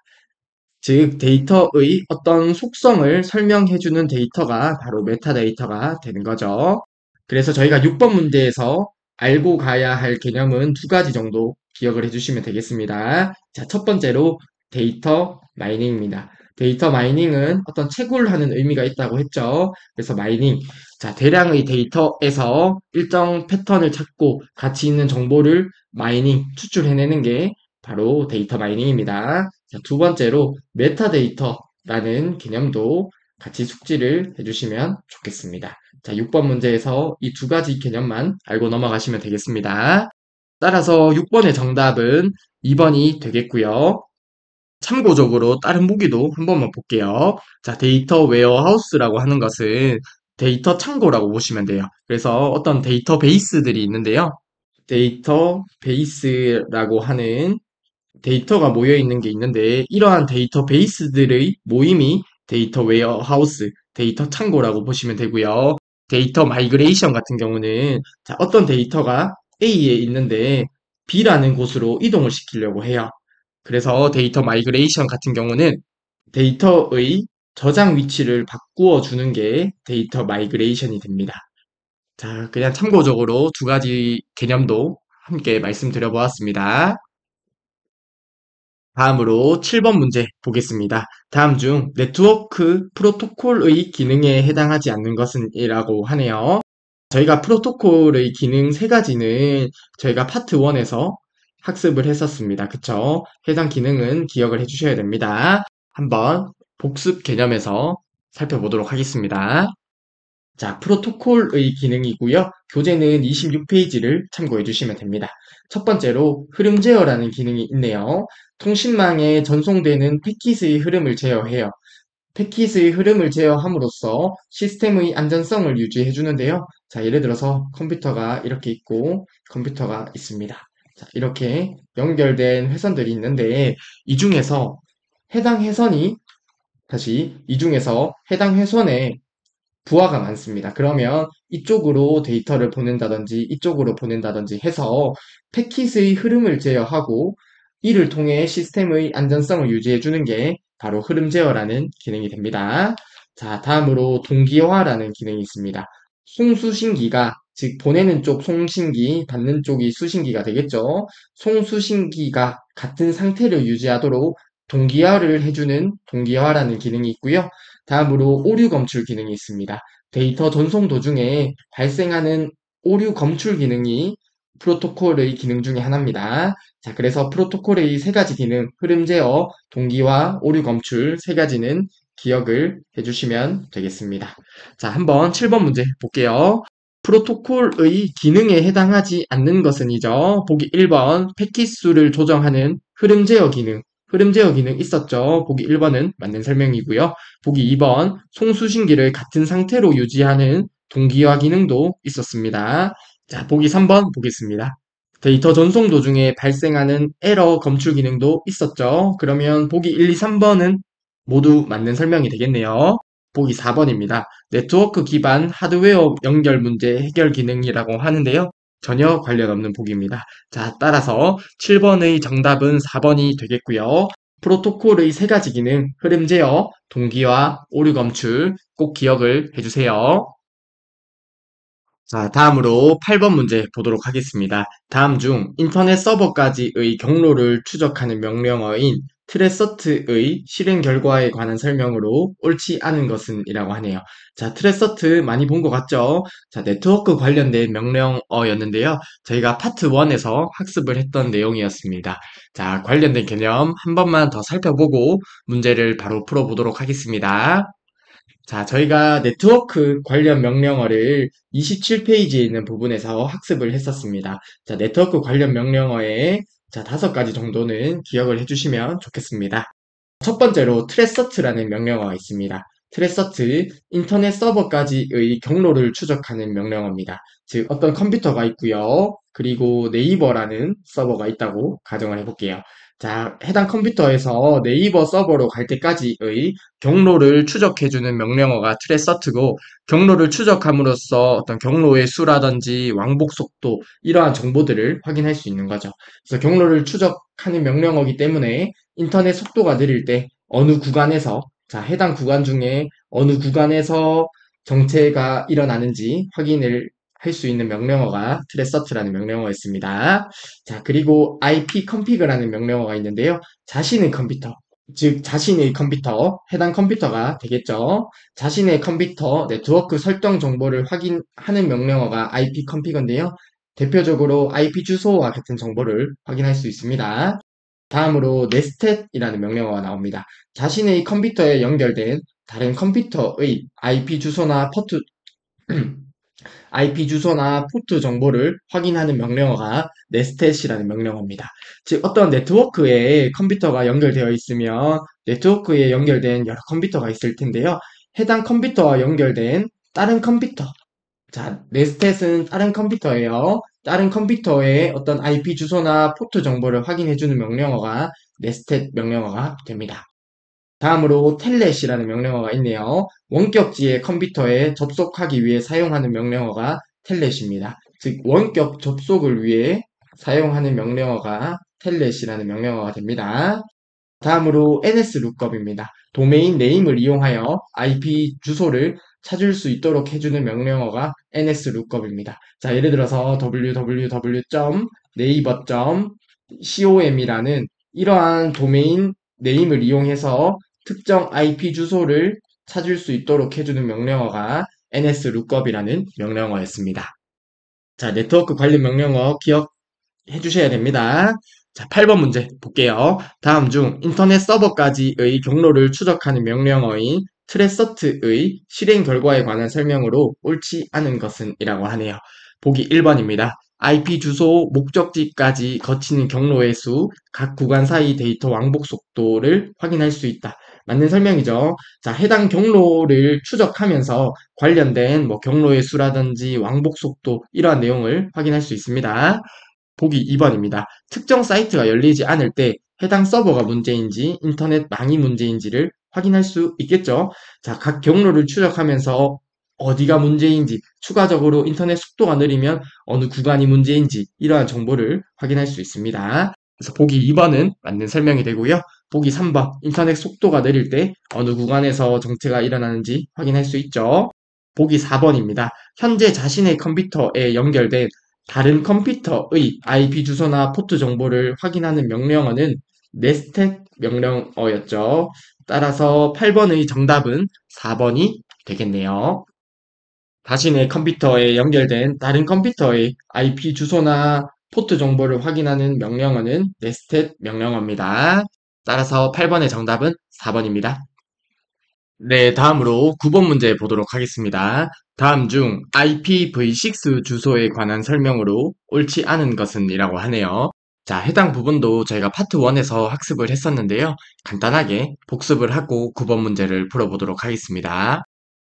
즉 데이터의 어떤 속성을 설명해주는 데이터가 바로 메타데이터가 되는 거죠. 그래서 저희가 6번 문제에서 알고 가야 할 개념은 두 가지 정도 기억을 해주시면 되겠습니다. 자, 첫 번째로 데이터 마이닝입니다. 데이터 마이닝은 어떤 채굴하는 의미가 있다고 했죠. 그래서 마이닝, 자, 대량의 데이터에서 일정 패턴을 찾고 가치 있는 정보를 마이닝, 추출해내는 게 바로 데이터 마이닝입니다. 자, 두 번째로 메타데이터라는 개념도 같이 숙지를 해주시면 좋겠습니다. 자, 6번 문제에서 이 두 가지 개념만 알고 넘어가시면 되겠습니다. 따라서 6번의 정답은 2번이 되겠고요. 참고적으로 다른 보기도 한 번만 볼게요. 자, 데이터 웨어하우스라고 하는 것은 데이터 창고라고 보시면 돼요. 그래서 어떤 데이터베이스들이 있는데요. 데이터베이스라고 하는 데이터가 모여 있는 게 있는데 이러한 데이터베이스들의 모임이 데이터 웨어하우스, 데이터 창고라고 보시면 되고요. 데이터 마이그레이션 같은 경우는 자, 어떤 데이터가 A에 있는데 B라는 곳으로 이동을 시키려고 해요. 그래서 데이터 마이그레이션 같은 경우는 데이터의 저장 위치를 바꾸어 주는 게 데이터 마이그레이션이 됩니다. 자, 그냥 참고적으로 두 가지 개념도 함께 말씀드려 보았습니다. 다음으로 7번 문제 보겠습니다. 다음 중 네트워크 프로토콜의 기능에 해당하지 않는 것은 이라고 하네요. 저희가 프로토콜의 기능 세 가지는 저희가 파트 1에서 학습을 했었습니다. 그쵸? 해당 기능은 기억을 해주셔야 됩니다. 한번 복습 개념에서 살펴보도록 하겠습니다. 자, 프로토콜의 기능이고요. 교재는 26페이지를 참고해 주시면 됩니다. 첫 번째로 흐름 제어라는 기능이 있네요. 통신망에 전송되는 패킷의 흐름을 제어해요. 패킷의 흐름을 제어함으로써 시스템의 안전성을 유지해 주는데요. 자, 예를 들어서 컴퓨터가 이렇게 있고 컴퓨터가 있습니다. 자, 이렇게 연결된 회선들이 있는데 이 중에서 해당 회선이 이 중에서 해당 회선에 부하가 많습니다. 그러면 이쪽으로 데이터를 보낸다든지 이쪽으로 보낸다든지 해서 패킷의 흐름을 제어하고 이를 통해 시스템의 안전성을 유지해 주는 게 바로 흐름 제어라는 기능이 됩니다. 자, 다음으로 동기화라는 기능이 있습니다. 송수신기가 즉 보내는 쪽 송신기, 받는 쪽이 수신기가 되겠죠. 송수신기가 같은 상태를 유지하도록 동기화를 해주는 동기화라는 기능이 있고요. 다음으로 오류 검출 기능이 있습니다. 데이터 전송 도중에 발생하는 오류 검출 기능이 프로토콜의 기능 중에 하나입니다. 자, 그래서 프로토콜의 세 가지 기능, 흐름 제어, 동기화, 오류 검출 세 가지는 기억을 해주시면 되겠습니다. 자, 한번 7번 문제 볼게요. 프로토콜의 기능에 해당하지 않는 것은이죠. 보기 1번 패킷수를 조정하는 흐름 제어 기능. 흐름 제어 기능 있었죠. 보기 1번은 맞는 설명이고요. 보기 2번 송수신기를 같은 상태로 유지하는 동기화 기능도 있었습니다. 자, 보기 3번 보겠습니다. 데이터 전송 도중에 발생하는 에러 검출 기능도 있었죠. 그러면 보기 1, 2, 3번은 모두 맞는 설명이 되겠네요. 보기 4번입니다. 네트워크 기반 하드웨어 연결 문제 해결 기능이라고 하는데요. 전혀 관련 없는 보기입니다. 자, 따라서 7번의 정답은 4번이 되겠고요. 프로토콜의 세 가지 기능, 흐름 제어, 동기화, 오류 검출 꼭 기억을 해주세요. 자, 다음으로 8번 문제 보도록 하겠습니다. 다음 중 인터넷 서버까지의 경로를 추적하는 명령어인 트레서트의 실행 결과에 관한 설명으로 옳지 않은 것은 이라고 하네요. 자, 트레서트 많이 본 것 같죠? 자, 네트워크 관련된 명령어였는데요. 저희가 파트 1에서 학습을 했던 내용이었습니다. 자, 관련된 개념 한 번만 더 살펴보고 문제를 바로 풀어보도록 하겠습니다. 자, 저희가 네트워크 관련 명령어를 27페이지에 있는 부분에서 학습을 했었습니다. 자, 네트워크 관련 명령어에 자, 5가지 정도는 기억을 해주시면 좋겠습니다. 첫 번째로 트레서트라는 명령어가 있습니다. 트레서트, 인터넷 서버까지의 경로를 추적하는 명령어입니다. 즉, 어떤 컴퓨터가 있고요. 그리고 네이버라는 서버가 있다고 가정을 해볼게요. 자, 해당 컴퓨터에서 네이버 서버로 갈 때까지의 경로를 추적해주는 명령어가 트레서트고, 경로를 추적함으로써 어떤 경로의 수라든지 왕복 속도, 이러한 정보들을 확인할 수 있는 거죠. 그래서 경로를 추적하는 명령어이기 때문에 인터넷 속도가 느릴 때 어느 구간에서 자, 해당 구간 중에 어느 구간에서 정체가 일어나는지 확인을 할 수 있는 명령어가 트레서트라는 명령어였습니다. 자, 그리고 IP config라는 명령어가 있는데요. 자신의 컴퓨터, 즉 자신의 컴퓨터, 해당 컴퓨터가 되겠죠. 자신의 컴퓨터 네트워크 설정 정보를 확인하는 명령어가 IP config인데요. 대표적으로 IP 주소와 같은 정보를 확인할 수 있습니다. 다음으로 네스텟이라는 명령어가 나옵니다. 자신의 컴퓨터에 연결된 다른 컴퓨터의 IP 주소나 포트 IP 주소나 포트 정보를 확인하는 명령어가 네스텟이라는 명령어입니다. 즉 어떤 네트워크에 컴퓨터가 연결되어 있으면 네트워크에 연결된 여러 컴퓨터가 있을 텐데요. 해당 컴퓨터와 연결된 다른 컴퓨터 자, 네스텟은 다른 컴퓨터예요. 다른 컴퓨터의 어떤 IP 주소나 포트 정보를 확인해주는 명령어가 네스텟 명령어가 됩니다. 다음으로 텔넷이라는 명령어가 있네요. 원격지의 컴퓨터에 접속하기 위해 사용하는 명령어가 텔넷입니다. 즉, 원격 접속을 위해 사용하는 명령어가 텔넷이라는 명령어가 됩니다. 다음으로 NSLOOKUP입니다. 도메인 네임을 이용하여 IP 주소를 찾을 수 있도록 해주는 명령어가 NSLOOKUP입니다. 자, 예를 들어서 www.naver.com이라는 이러한 도메인 네임을 이용해서 특정 IP 주소를 찾을 수 있도록 해주는 명령어가 NSLOOKUP이라는 명령어였습니다. 자, 네트워크 관련 명령어 기억해 주셔야 됩니다. 자, 8번 문제 볼게요. 다음 중 인터넷 서버까지의 경로를 추적하는 명령어인 트레서트의 실행 결과에 관한 설명으로 옳지 않은 것은 이라고 하네요. 보기 1번입니다. IP 주소 목적지까지 거치는 경로의 수, 각 구간 사이 데이터 왕복 속도를 확인할 수 있다. 맞는 설명이죠. 자, 해당 경로를 추적하면서 관련된 뭐 경로의 수라든지 왕복 속도 이러한 내용을 확인할 수 있습니다. 보기 2번입니다. 특정 사이트가 열리지 않을 때 해당 서버가 문제인지 인터넷망이 문제인지를 확인할 수 있겠죠. 자, 각 경로를 추적하면서 어디가 문제인지, 추가적으로 인터넷 속도가 느리면 어느 구간이 문제인지 이러한 정보를 확인할 수 있습니다. 그래서 보기 2번은 맞는 설명이 되고요. 보기 3번, 인터넷 속도가 느릴 때 어느 구간에서 정체가 일어나는지 확인할 수 있죠. 보기 4번입니다. 현재 자신의 컴퓨터에 연결된 다른 컴퓨터의 IP 주소나 포트 정보를 확인하는 명령어는 네스텟 명령어였죠. 따라서 8번의 정답은 4번이 되겠네요. 자신의 컴퓨터에 연결된 다른 컴퓨터의 IP 주소나 포트 정보를 확인하는 명령어는 nested 명령어입니다. 따라서 8번의 정답은 4번입니다. 네, 다음으로 9번 문제 보도록 하겠습니다. 다음 중 IPv6 주소에 관한 설명으로 옳지 않은 것은 이라고 하네요. 자, 해당 부분도 저희가 파트 1에서 학습을 했었는데요. 간단하게 복습을 하고 9번 문제를 풀어보도록 하겠습니다.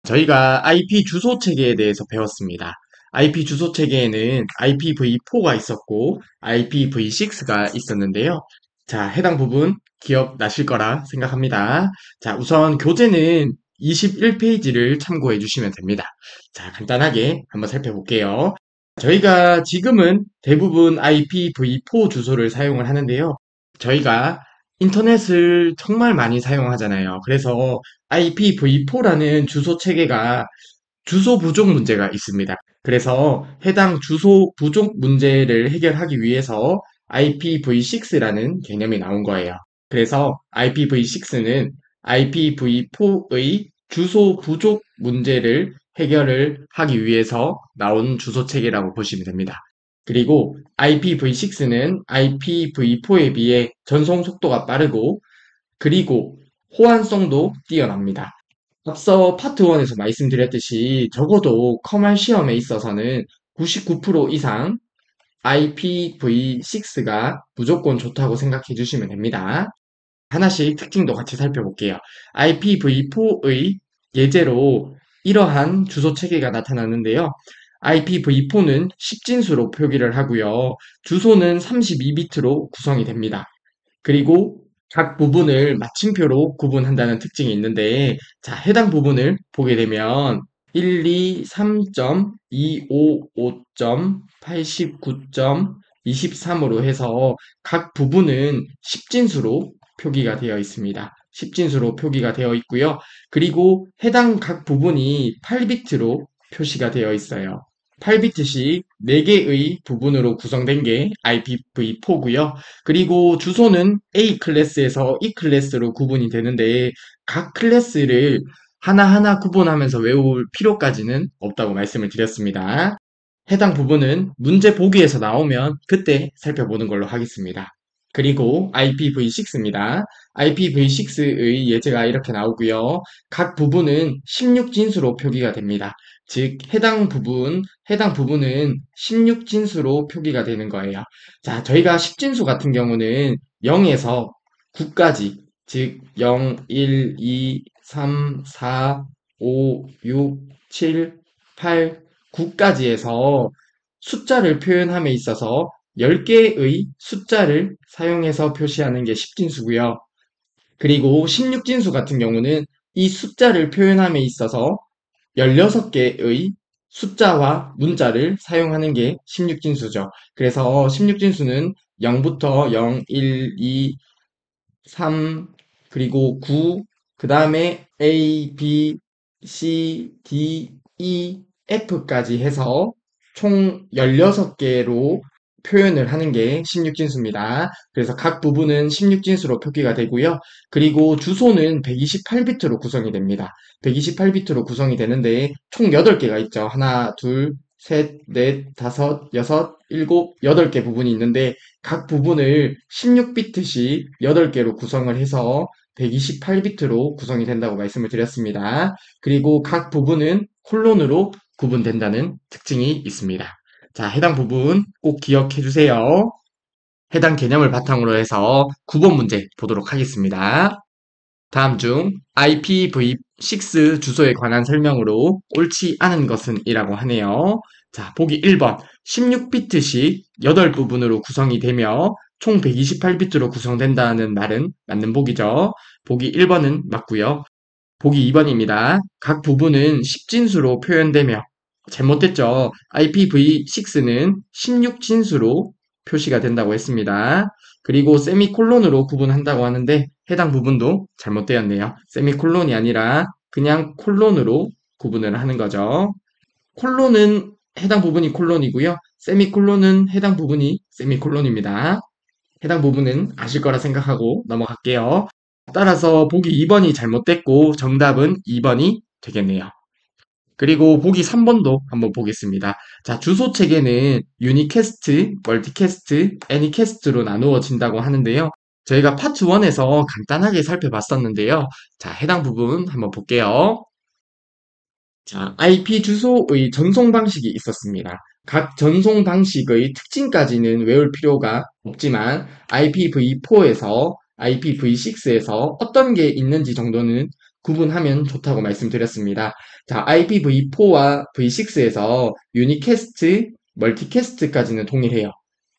저희가 IP 주소 체계에 대해서 배웠습니다. IP 주소 체계에는 IPv4가 있었고 IPv6가 있었는데요. 자, 해당 부분 기억나실 거라 생각합니다. 자, 우선 교재는 21페이지를 참고해 주시면 됩니다. 자, 간단하게 한번 살펴볼게요. 저희가 지금은 대부분 IPv4 주소를 사용을 하는데요. 저희가 인터넷을 정말 많이 사용하잖아요. 그래서 IPv4라는 주소 체계가 주소 부족 문제가 있습니다. 그래서 해당 주소 부족 문제를 해결하기 위해서 IPv6라는 개념이 나온 거예요. 그래서 IPv6는 IPv4의 주소 부족 문제를 해결을 하기 위해서 나온 주소 체계라고 보시면 됩니다. 그리고 IPv6는 IPv4에 비해 전송 속도가 빠르고 그리고 호환성도 뛰어납니다. 앞서 파트 1에서 말씀드렸듯이 적어도 커말 시험에 있어서는 99% 이상 IPv6가 무조건 좋다고 생각해 주시면 됩니다. 하나씩 특징도 같이 살펴볼게요. IPv4의 예제로 이러한 주소 체계가 나타나는데요. IPv4는 10진수로 표기를 하고요. 주소는 32비트로 구성이 됩니다. 그리고 각 부분을 마침표로 구분한다는 특징이 있는데, 자, 해당 부분을 보게 되면 123.255.89.23으로 해서 각 부분은 10진수로 표기가 되어 있습니다. 10진수로 표기가 되어 있고요. 그리고 해당 각 부분이 8비트로 표시가 되어 있어요. 8비트씩 4개의 부분으로 구성된 게 IPv4고요. 그리고 주소는 A 클래스에서 E 클래스로 구분이 되는데 각 클래스를 하나하나 구분하면서 외울 필요까지는 없다고 말씀을 드렸습니다. 해당 부분은 문제 보기에서 나오면 그때 살펴보는 걸로 하겠습니다. 그리고 IPv6입니다. IPv6의 예제가 이렇게 나오고요. 각 부분은 16진수로 표기가 됩니다. 즉 해당 부분은 16진수로 표기가 되는 거예요. 자, 저희가 10진수 같은 경우는 0에서 9까지, 즉 0, 1, 2, 3, 4, 5, 6, 7, 8, 9까지 해서 숫자를 표현함에 있어서 10개의 숫자를 사용해서 표시하는 게 10진수고요. 그리고 16진수 같은 경우는 이 숫자를 표현함에 있어서 16개의 숫자와 문자를 사용하는 게 16진수죠. 그래서 16진수는 0부터 0, 1, 2, 3, 그리고 9, 그 다음에 A, B, C, D, E, F까지 해서 총 16개로 표현을 하는 게 16진수입니다. 그래서 각 부분은 16진수로 표기가 되고요. 그리고 주소는 128비트로 구성이 됩니다. 128비트로 구성이 되는데 총 8개가 있죠. 하나, 둘, 셋, 넷, 다섯, 여섯, 일곱, 8개 부분이 있는데 각 부분을 16비트씩 8개로 구성을 해서 128비트로 구성이 된다고 말씀을 드렸습니다. 그리고 각 부분은 콜론으로 구분된다는 특징이 있습니다. 자, 해당 부분 꼭 기억해 주세요. 해당 개념을 바탕으로 해서 9번 문제 보도록 하겠습니다. 다음 중 IPv6 주소에 관한 설명으로 옳지 않은 것은 이라고 하네요. 자, 보기 1번. 16비트씩 8부분으로 구성이 되며 총 128비트로 구성된다는 말은 맞는 보기죠. 보기 1번은 맞고요. 보기 2번입니다. 각 부분은 10진수로 표현되며 잘못됐죠. IPv6는 16진수로 표시가 된다고 했습니다. 그리고 세미콜론으로 구분한다고 하는데 해당 부분도 잘못되었네요. 세미콜론이 아니라 그냥 콜론으로 구분을 하는 거죠. 콜론은 해당 부분이 콜론이고요. 세미콜론은 해당 부분이 세미콜론입니다. 해당 부분은 아실 거라 생각하고 넘어갈게요. 따라서 보기 2번이 잘못됐고 정답은 2번이 되겠네요. 그리고 보기 3번도 한번 보겠습니다. 자, 주소 체계는 유니캐스트, 멀티캐스트, 애니캐스트로 나누어진다고 하는데요. 저희가 파트 1에서 간단하게 살펴봤었는데요. 자, 해당 부분 한번 볼게요. 자, IP 주소의 전송 방식이 있었습니다. 각 전송 방식의 특징까지는 외울 필요가 없지만 IPv4에서 IPv6에서 어떤 게 있는지 정도는 구분하면 좋다고 말씀드렸습니다. 자, IPv4와 V6에서 유니캐스트, 멀티캐스트까지는 동일해요.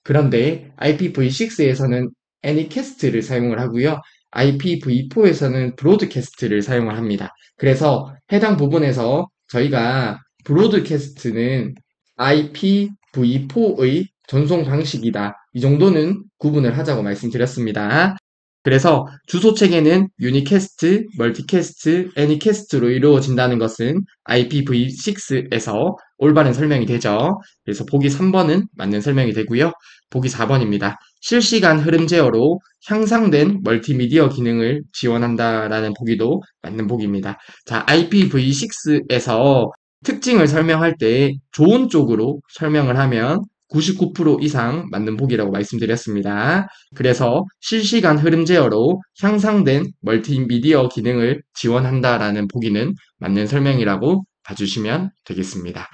그런데 IPv6에서는 애니캐스트를 사용을 하고요. IPv4에서는 브로드캐스트를 사용을 합니다. 그래서 해당 부분에서 저희가 브로드캐스트는 IPv4의 전송 방식이다. 이 정도는 구분을 하자고 말씀드렸습니다. 그래서 주소 체계는 유니캐스트, 멀티캐스트, 애니캐스트로 이루어진다는 것은 IPv6에서 올바른 설명이 되죠. 그래서 보기 3번은 맞는 설명이 되고요. 보기 4번입니다. 실시간 흐름 제어로 향상된 멀티미디어 기능을 지원한다라는 보기도 맞는 보기입니다. 자, IPv6에서 특징을 설명할 때 좋은 쪽으로 설명을 하면 99% 이상 맞는 보기라고 말씀드렸습니다. 그래서 실시간 흐름 제어로 향상된 멀티미디어 기능을 지원한다라는 보기는 맞는 설명이라고 봐주시면 되겠습니다.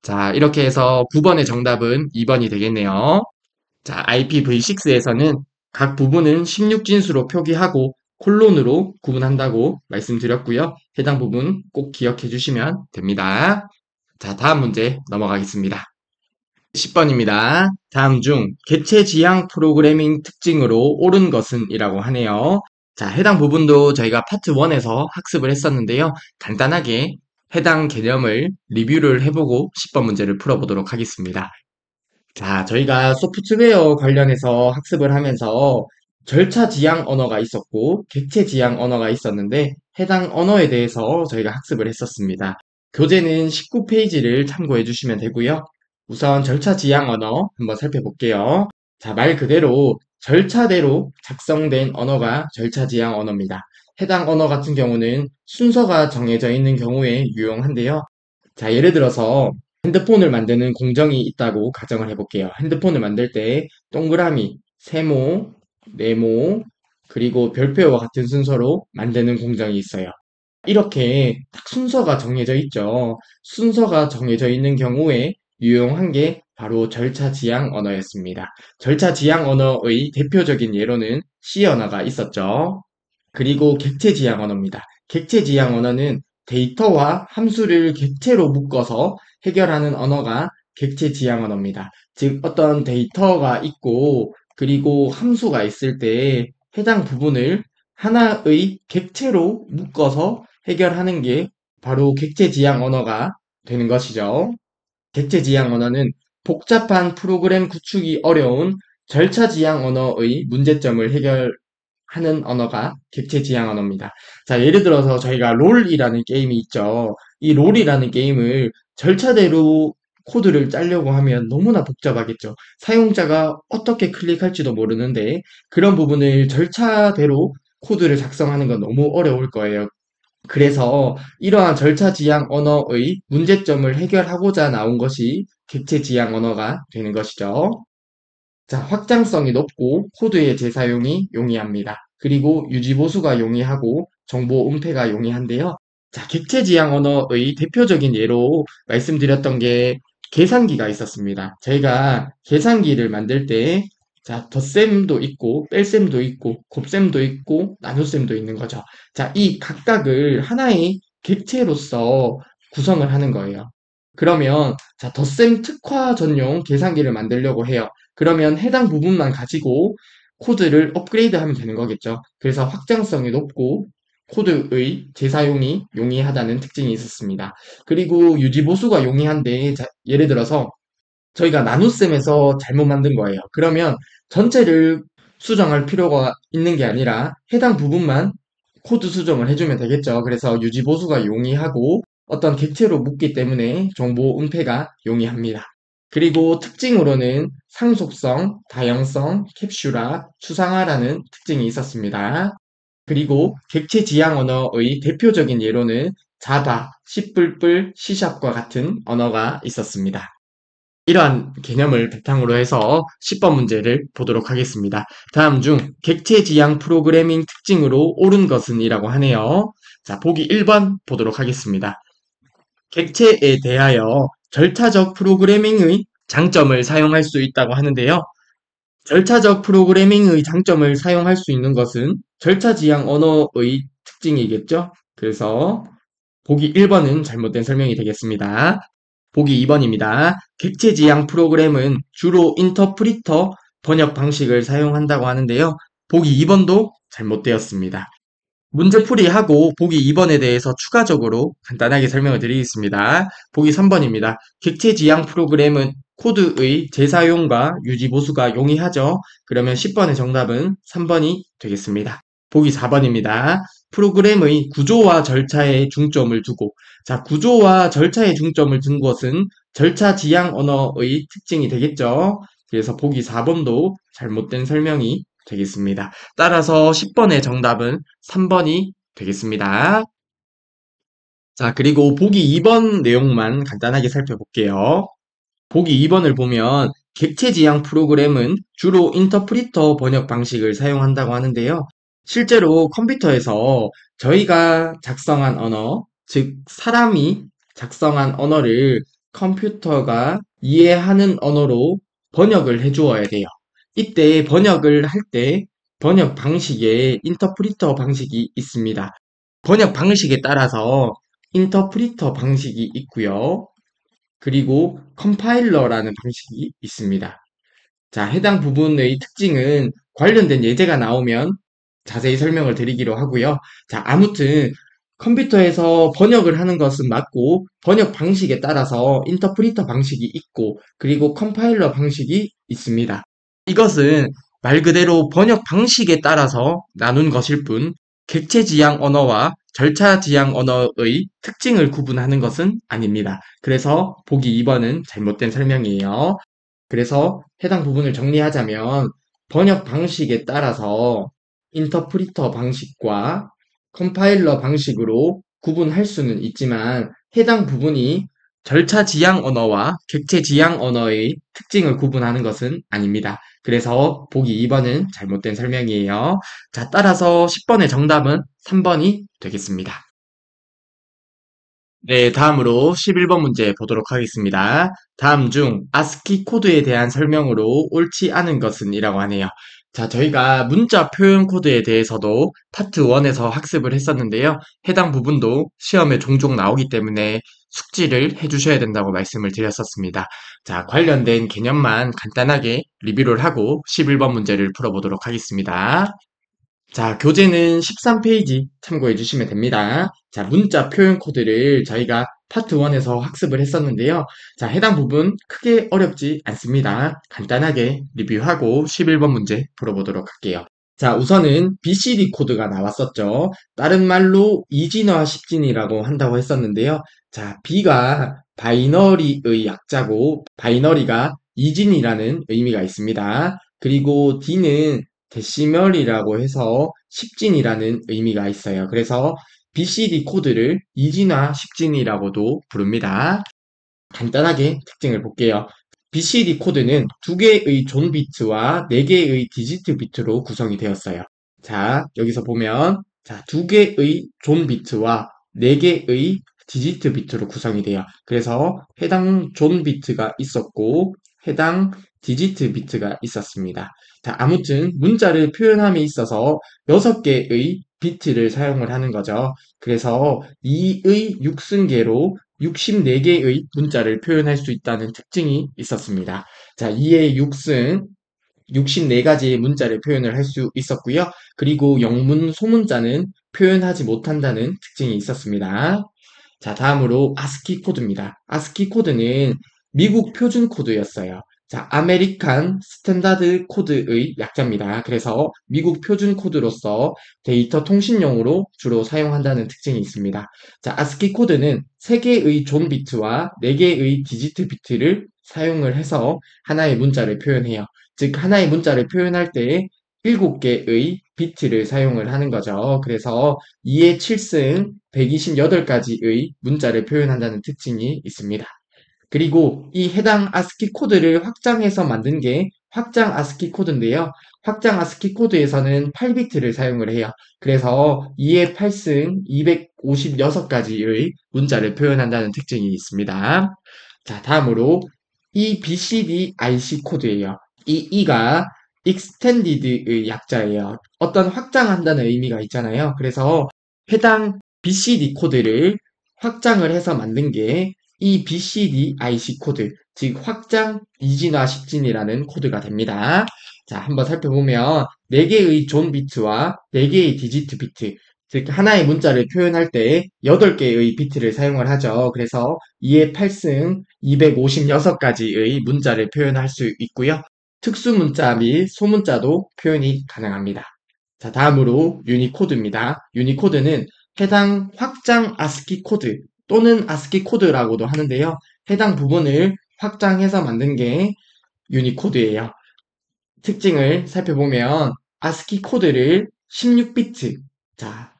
자, 이렇게 해서 9번의 정답은 2번이 되겠네요. 자, IPv6에서는 각 부분은 16진수로 표기하고 콜론으로 구분한다고 말씀드렸고요. 해당 부분 꼭 기억해 주시면 됩니다. 자, 다음 문제 넘어가겠습니다. 10번입니다. 다음 중 개체 지향 프로그래밍 특징으로 옳은 것은 이라고 하네요. 자, 해당 부분도 저희가 파트 1에서 학습을 했었는데요. 간단하게 해당 개념을 리뷰를 해보고 10번 문제를 풀어보도록 하겠습니다. 자, 저희가 소프트웨어 관련해서 학습을 하면서 절차 지향 언어가 있었고 객체 지향 언어가 있었는데 해당 언어에 대해서 저희가 학습을 했었습니다. 교재는 19페이지를 참고해 주시면 되고요. 우선 절차 지향 언어 한번 살펴볼게요. 자, 말 그대로 절차대로 작성된 언어가 절차 지향 언어입니다. 해당 언어 같은 경우는 순서가 정해져 있는 경우에 유용한데요. 자, 예를 들어서 핸드폰을 만드는 공정이 있다고 가정을 해볼게요. 핸드폰을 만들 때 동그라미, 세모, 네모, 그리고 별표와 같은 순서로 만드는 공정이 있어요. 이렇게 딱 순서가 정해져 있죠. 순서가 정해져 있는 경우에 유용한 게 바로 절차 지향 언어였습니다. 절차 지향 언어의 대표적인 예로는 C 언어가 있었죠. 그리고 객체 지향 언어입니다. 객체 지향 언어는 데이터와 함수를 객체로 묶어서 해결하는 언어가 객체 지향 언어입니다. 즉, 어떤 데이터가 있고, 그리고 함수가 있을 때 해당 부분을 하나의 객체로 묶어서 해결하는 게 바로 객체 지향 언어가 되는 것이죠. 객체 지향 언어는 복잡한 프로그램 구축이 어려운 절차 지향 언어의 문제점을 해결하는 언어가 객체 지향 언어입니다. 자, 예를 들어서 저희가 롤이라는 게임이 있죠. 이 롤이라는 게임을 절차대로 코드를 짜려고 하면 너무나 복잡하겠죠. 사용자가 어떻게 클릭할지도 모르는데 그런 부분을 절차대로 코드를 작성하는 건 너무 어려울 거예요. 그래서 이러한 절차 지향 언어의 문제점을 해결하고자 나온 것이 객체 지향 언어가 되는 것이죠. 자, 확장성이 높고 코드의 재사용이 용이합니다. 그리고 유지보수가 용이하고 정보 은폐가 용이한데요. 자, 객체 지향 언어의 대표적인 예로 말씀드렸던 게 계산기가 있었습니다. 저희가 계산기를 만들 때 자, 덧셈도 있고 뺄셈도 있고 곱셈도 있고 나눗셈도 있는 거죠. 자, 이 각각을 하나의 객체로서 구성을 하는 거예요. 그러면 자, 덧셈 특화 전용 계산기를 만들려고 해요. 그러면 해당 부분만 가지고 코드를 업그레이드 하면 되는 거겠죠. 그래서 확장성이 높고 코드의 재사용이 용이하다는 특징이 있었습니다. 그리고 유지보수가 용이한데 예를 들어서 저희가 나눗셈에서 잘못 만든 거예요. 그러면 전체를 수정할 필요가 있는 게 아니라 해당 부분만 코드 수정을 해주면 되겠죠. 그래서 유지보수가 용이하고 어떤 객체로 묶기 때문에 정보 은폐가 용이합니다. 그리고 특징으로는 상속성, 다양성, 캡슐화, 추상화라는 특징이 있었습니다. 그리고 객체 지향 언어의 대표적인 예로는 자바, C++, C샵과 같은 언어가 있었습니다. 이러한 개념을 바탕으로 해서 10번 문제를 보도록 하겠습니다. 다음 중 객체 지향 프로그래밍 특징으로 옳은 것은 이라고 하네요. 자, 보기 1번 보도록 하겠습니다. 객체에 대하여 절차적 프로그래밍의 장점을 사용할 수 있다고 하는데요. 절차적 프로그래밍의 장점을 사용할 수 있는 것은 절차 지향 언어의 특징이겠죠? 그래서 보기 1번은 잘못된 설명이 되겠습니다. 보기 2번입니다. 객체 지향 프로그램은 주로 인터프리터 번역 방식을 사용한다고 하는데요. 보기 2번도 잘못되었습니다. 문제풀이하고 보기 2번에 대해서 추가적으로 간단하게 설명을 드리겠습니다. 보기 3번입니다. 객체 지향 프로그램은 코드의 재사용과 유지 보수가 용이하죠. 그러면 10번의 정답은 3번이 되겠습니다. 보기 4번입니다. 프로그램의 구조와 절차에 중점을 두고, 자, 구조와 절차에 중점을 둔 것은 절차 지향 언어의 특징이 되겠죠. 그래서 보기 4번도 잘못된 설명이 되겠습니다. 따라서 10번의 정답은 3번이 되겠습니다. 자, 그리고 보기 2번 내용만 간단하게 살펴볼게요. 보기 2번을 보면 객체 지향 프로그램은 주로 인터프리터 번역 방식을 사용한다고 하는데요. 실제로 컴퓨터에서 저희가 작성한 언어, 즉 사람이 작성한 언어를 컴퓨터가 이해하는 언어로 번역을 해주어야 돼요. 이때 번역을 할 때 번역 방식에 인터프리터 방식이 있습니다. 번역 방식에 따라서 인터프리터 방식이 있고요. 그리고 컴파일러라는 방식이 있습니다. 자, 해당 부분의 특징은 관련된 예제가 나오면 자세히 설명을 드리기로 하고요. 자, 아무튼 컴퓨터에서 번역을 하는 것은 맞고 번역 방식에 따라서 인터프리터 방식이 있고 그리고 컴파일러 방식이 있습니다. 이것은 말 그대로 번역 방식에 따라서 나눈 것일 뿐 객체 지향 언어와 절차 지향 언어의 특징을 구분하는 것은 아닙니다. 그래서 보기 2번은 잘못된 설명이에요. 그래서 해당 부분을 정리하자면 번역 방식에 따라서 인터프리터 방식과 컴파일러 방식으로 구분할 수는 있지만 해당 부분이 절차 지향 언어와 객체 지향 언어의 특징을 구분하는 것은 아닙니다. 그래서 보기 2번은 잘못된 설명이에요. 자, 따라서 10번의 정답은 3번이 되겠습니다. 네, 다음으로 11번 문제 보도록 하겠습니다. 다음 중 아스키 코드에 대한 설명으로 옳지 않은 것은 이라고 하네요. 자, 저희가 문자 표현 코드에 대해서도 파트 1에서 학습을 했었는데요. 해당 부분도 시험에 종종 나오기 때문에 숙지를 해주셔야 된다고 말씀을 드렸었습니다. 자, 관련된 개념만 간단하게 리뷰를 하고 11번 문제를 풀어보도록 하겠습니다. 자, 교재는 13페이지 참고해 주시면 됩니다. 자, 문자 표현 코드를 저희가 파트 1에서 학습을 했었는데요. 자, 해당 부분 크게 어렵지 않습니다. 간단하게 리뷰하고 11번 문제 풀어보도록 할게요. 자, 우선은 BCD 코드가 나왔었죠. 다른 말로 이진화 10진이라고 한다고 했었는데요. 자, B가 바이너리의 약자고 바이너리가 이진이라는 의미가 있습니다. 그리고 D는 데시멀이라고 해서 10진이라는 의미가 있어요. 그래서 BCD 코드를 이진화 10진이라고도 부릅니다. 간단하게 특징을 볼게요. BCD 코드는 2개의 존 비트와 4개의 디지트 비트로 구성이 되었어요. 자, 여기서 보면 자, 2개의 존 비트와 4개의 디지트 비트로 구성이 돼요. 그래서 해당 존 비트가 있었고 해당 디지트 비트가 있었습니다. 자, 아무튼 문자를 표현함에 있어서 6개의 비트를 사용을 하는 거죠. 그래서 2의 6승계로 64개의 문자를 표현할 수 있다는 특징이 있었습니다. 자, 2의 6승, 64가지의 문자를 표현을 할 수 있었고요. 그리고 영문 소문자는 표현하지 못한다는 특징이 있었습니다. 자, 다음으로 아스키 코드입니다. 아스키 코드는 미국 표준 코드였어요. 자, 아메리칸 스탠다드 코드의 약자입니다. 그래서 미국 표준 코드로서 데이터 통신용으로 주로 사용한다는 특징이 있습니다. 자, 아스키 코드는 3개의 존 비트와 4개의 디지트 비트를 사용을 해서 하나의 문자를 표현해요. 즉, 하나의 문자를 표현할 때 7개의 비트를 사용을 하는 거죠. 그래서 2의 7승 128가지의 문자를 표현한다는 특징이 있습니다. 그리고 이 해당 아스키 코드를 확장해서 만든 게 확장 아스키 코드인데요. 확장 아스키 코드에서는 8비트를 사용을 해요. 그래서 2의 8승 256가지의 문자를 표현한다는 특징이 있습니다. 자, 다음으로 이 BCD IC 코드예요. 이 E가 Extended의 약자예요. 어떤 확장한다는 의미가 있잖아요. 그래서 해당 BCD 코드를 확장을 해서 만든 게 이 BCD IC 코드, 즉 확장 이진화 식진이라는 코드가 됩니다. 자, 한번 살펴보면 4개의 존 비트와 4개의 디지트 비트, 즉 하나의 문자를 표현할 때 8개의 비트를 사용을 하죠. 그래서 2의 8승 256가지의 문자를 표현할 수 있고요. 특수 문자 및 소문자도 표현이 가능합니다. 자, 다음으로 유니코드입니다. 유니코드는 해당 확장 아스키 코드 또는 아스키 코드라고도 하는데요. 해당 부분을 확장해서 만든 게 유니코드예요. 특징을 살펴보면 아스키 코드를 16비트, 자,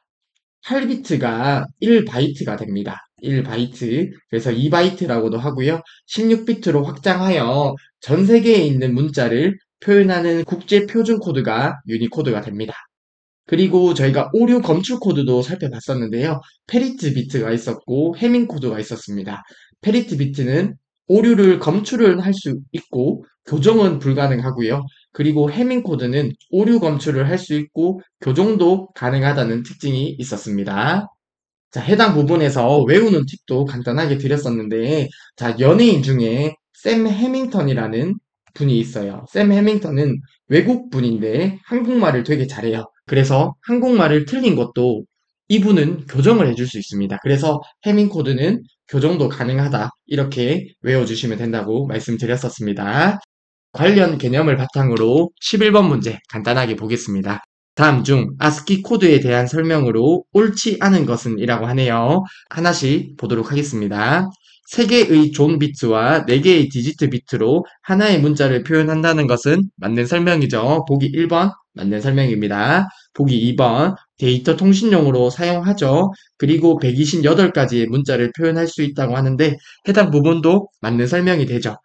8비트가 1바이트가 됩니다. 1바이트. 그래서 2바이트라고도 하고요. 16비트로 확장하여 전 세계에 있는 문자를 표현하는 국제 표준 코드가 유니코드가 됩니다. 그리고 저희가 오류 검출 코드도 살펴봤었는데요. 페리트 비트가 있었고 해밍 코드가 있었습니다. 페리트 비트는 오류를 검출을 할 수 있고 교정은 불가능하고요. 그리고 해밍 코드는 오류 검출을 할 수 있고 교정도 가능하다는 특징이 있었습니다. 자, 해당 부분에서 외우는 팁도 간단하게 드렸었는데, 자, 연예인 중에 샘 해밍턴이라는 분이 있어요. 샘 해밍턴은 외국 분인데 한국말을 되게 잘해요. 그래서 한국말을 틀린 것도 이분은 교정을 해줄 수 있습니다. 그래서 해밍 코드는 교정도 가능하다. 이렇게 외워주시면 된다고 말씀드렸었습니다. 관련 개념을 바탕으로 11번 문제 간단하게 보겠습니다. 다음 중 아스키 코드에 대한 설명으로 옳지 않은 것은 이라고 하네요. 하나씩 보도록 하겠습니다. 3개의 존 비트와 4개의 디지트 비트로 하나의 문자를 표현한다는 것은 맞는 설명이죠. 보기 1번 맞는 설명입니다. 보기 2번 데이터 통신용으로 사용하죠. 그리고 128가지의 문자를 표현할 수 있다고 하는데 해당 부분도 맞는 설명이 되죠.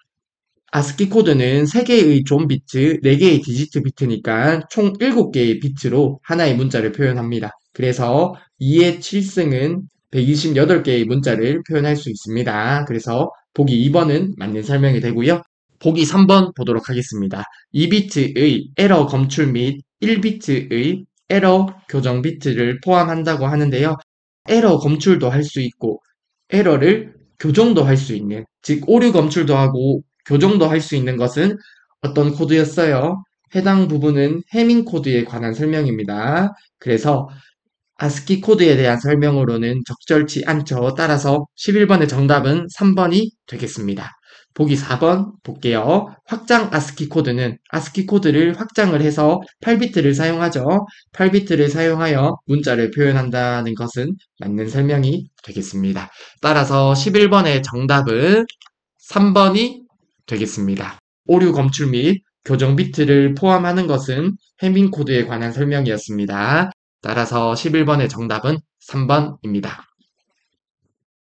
아스키 코드는 3개의 존 비트, 4개의 디지트 비트니까 총 7개의 비트로 하나의 문자를 표현합니다. 그래서 2의 7승은 128개의 문자를 표현할 수 있습니다. 그래서 보기 2번은 맞는 설명이 되고요. 보기 3번 보도록 하겠습니다. 2비트의 에러 검출 및 1비트의 에러 교정 비트를 포함한다고 하는데요. 에러 검출도 할 수 있고 에러를 교정도 할 수 있는, 즉 오류 검출도 하고 교정도 할 수 있는 것은 어떤 코드였어요? 해당 부분은 해밍 코드에 관한 설명입니다. 그래서 아스키 코드에 대한 설명으로는 적절치 않죠. 따라서 11번의 정답은 3번이 되겠습니다. 보기 4번 볼게요. 확장 아스키 코드는 아스키 코드를 확장을 해서 8비트를 사용하죠. 8비트를 사용하여 문자를 표현한다는 것은 맞는 설명이 되겠습니다. 따라서 11번의 정답은 3번이 되겠습니다. 오류 검출 및 교정 비트를 포함하는 것은 해밍 코드에 관한 설명이었습니다. 따라서 11번의 정답은 3번입니다.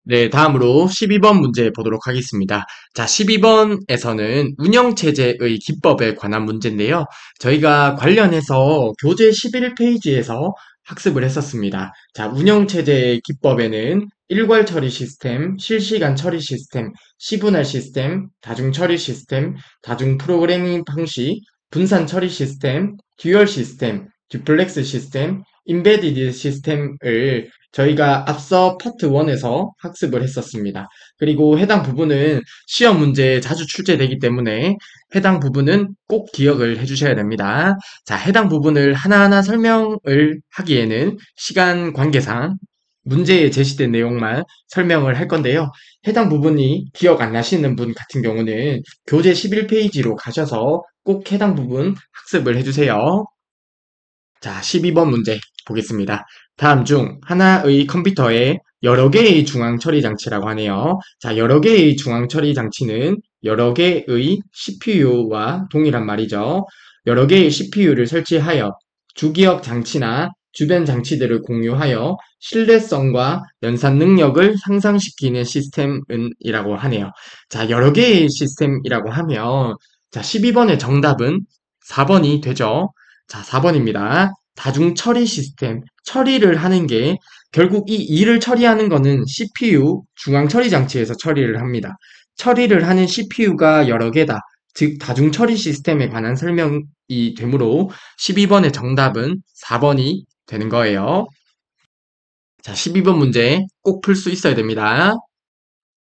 네, 다음으로 12번 문제 보도록 하겠습니다. 자, 12번에서는 운영체제의 기법에 관한 문제인데요. 저희가 관련해서 교재 11페이지에서 학습을 했었습니다. 자, 운영체제의 기법에는 일괄 처리 시스템, 실시간 처리 시스템, 시분할 시스템, 다중 처리 시스템, 다중 프로그래밍 방식, 분산 처리 시스템, 듀얼 시스템, 듀플렉스 시스템, 임베디드 시스템을 저희가 앞서 파트 1에서 학습을 했었습니다. 그리고 해당 부분은 시험 문제에 자주 출제되기 때문에 해당 부분은 꼭 기억을 해주셔야 됩니다. 자, 해당 부분을 하나하나 설명을 하기에는 시간 관계상 문제에 제시된 내용만 설명을 할 건데요. 해당 부분이 기억 안 나시는 분 같은 경우는 교재 11페이지로 가셔서 꼭 해당 부분 학습을 해주세요. 자, 12번 문제 보겠습니다. 다음 중 하나의 컴퓨터에 여러 개의 중앙 처리 장치라고 하네요. 자, 여러 개의 중앙 처리 장치는 여러 개의 CPU와 동일한 말이죠. 여러 개의 CPU를 설치하여 주기억 장치나 주변 장치들을 공유하여 신뢰성과 연산 능력을 상승시키는 시스템이라고 하네요. 자, 여러 개의 시스템이라고 하면, 자, 12번의 정답은 4번이 되죠. 자, 4번입니다. 다중 처리 시스템. 처리를 하는 게, 결국 이 일을 처리하는 거는 CPU, 중앙 처리 장치에서 처리를 합니다. 처리를 하는 CPU가 여러 개다. 즉, 다중 처리 시스템에 관한 설명이 되므로 12번의 정답은 4번이 되는 거예요. 자, 12번 문제 꼭 풀 수 있어야 됩니다.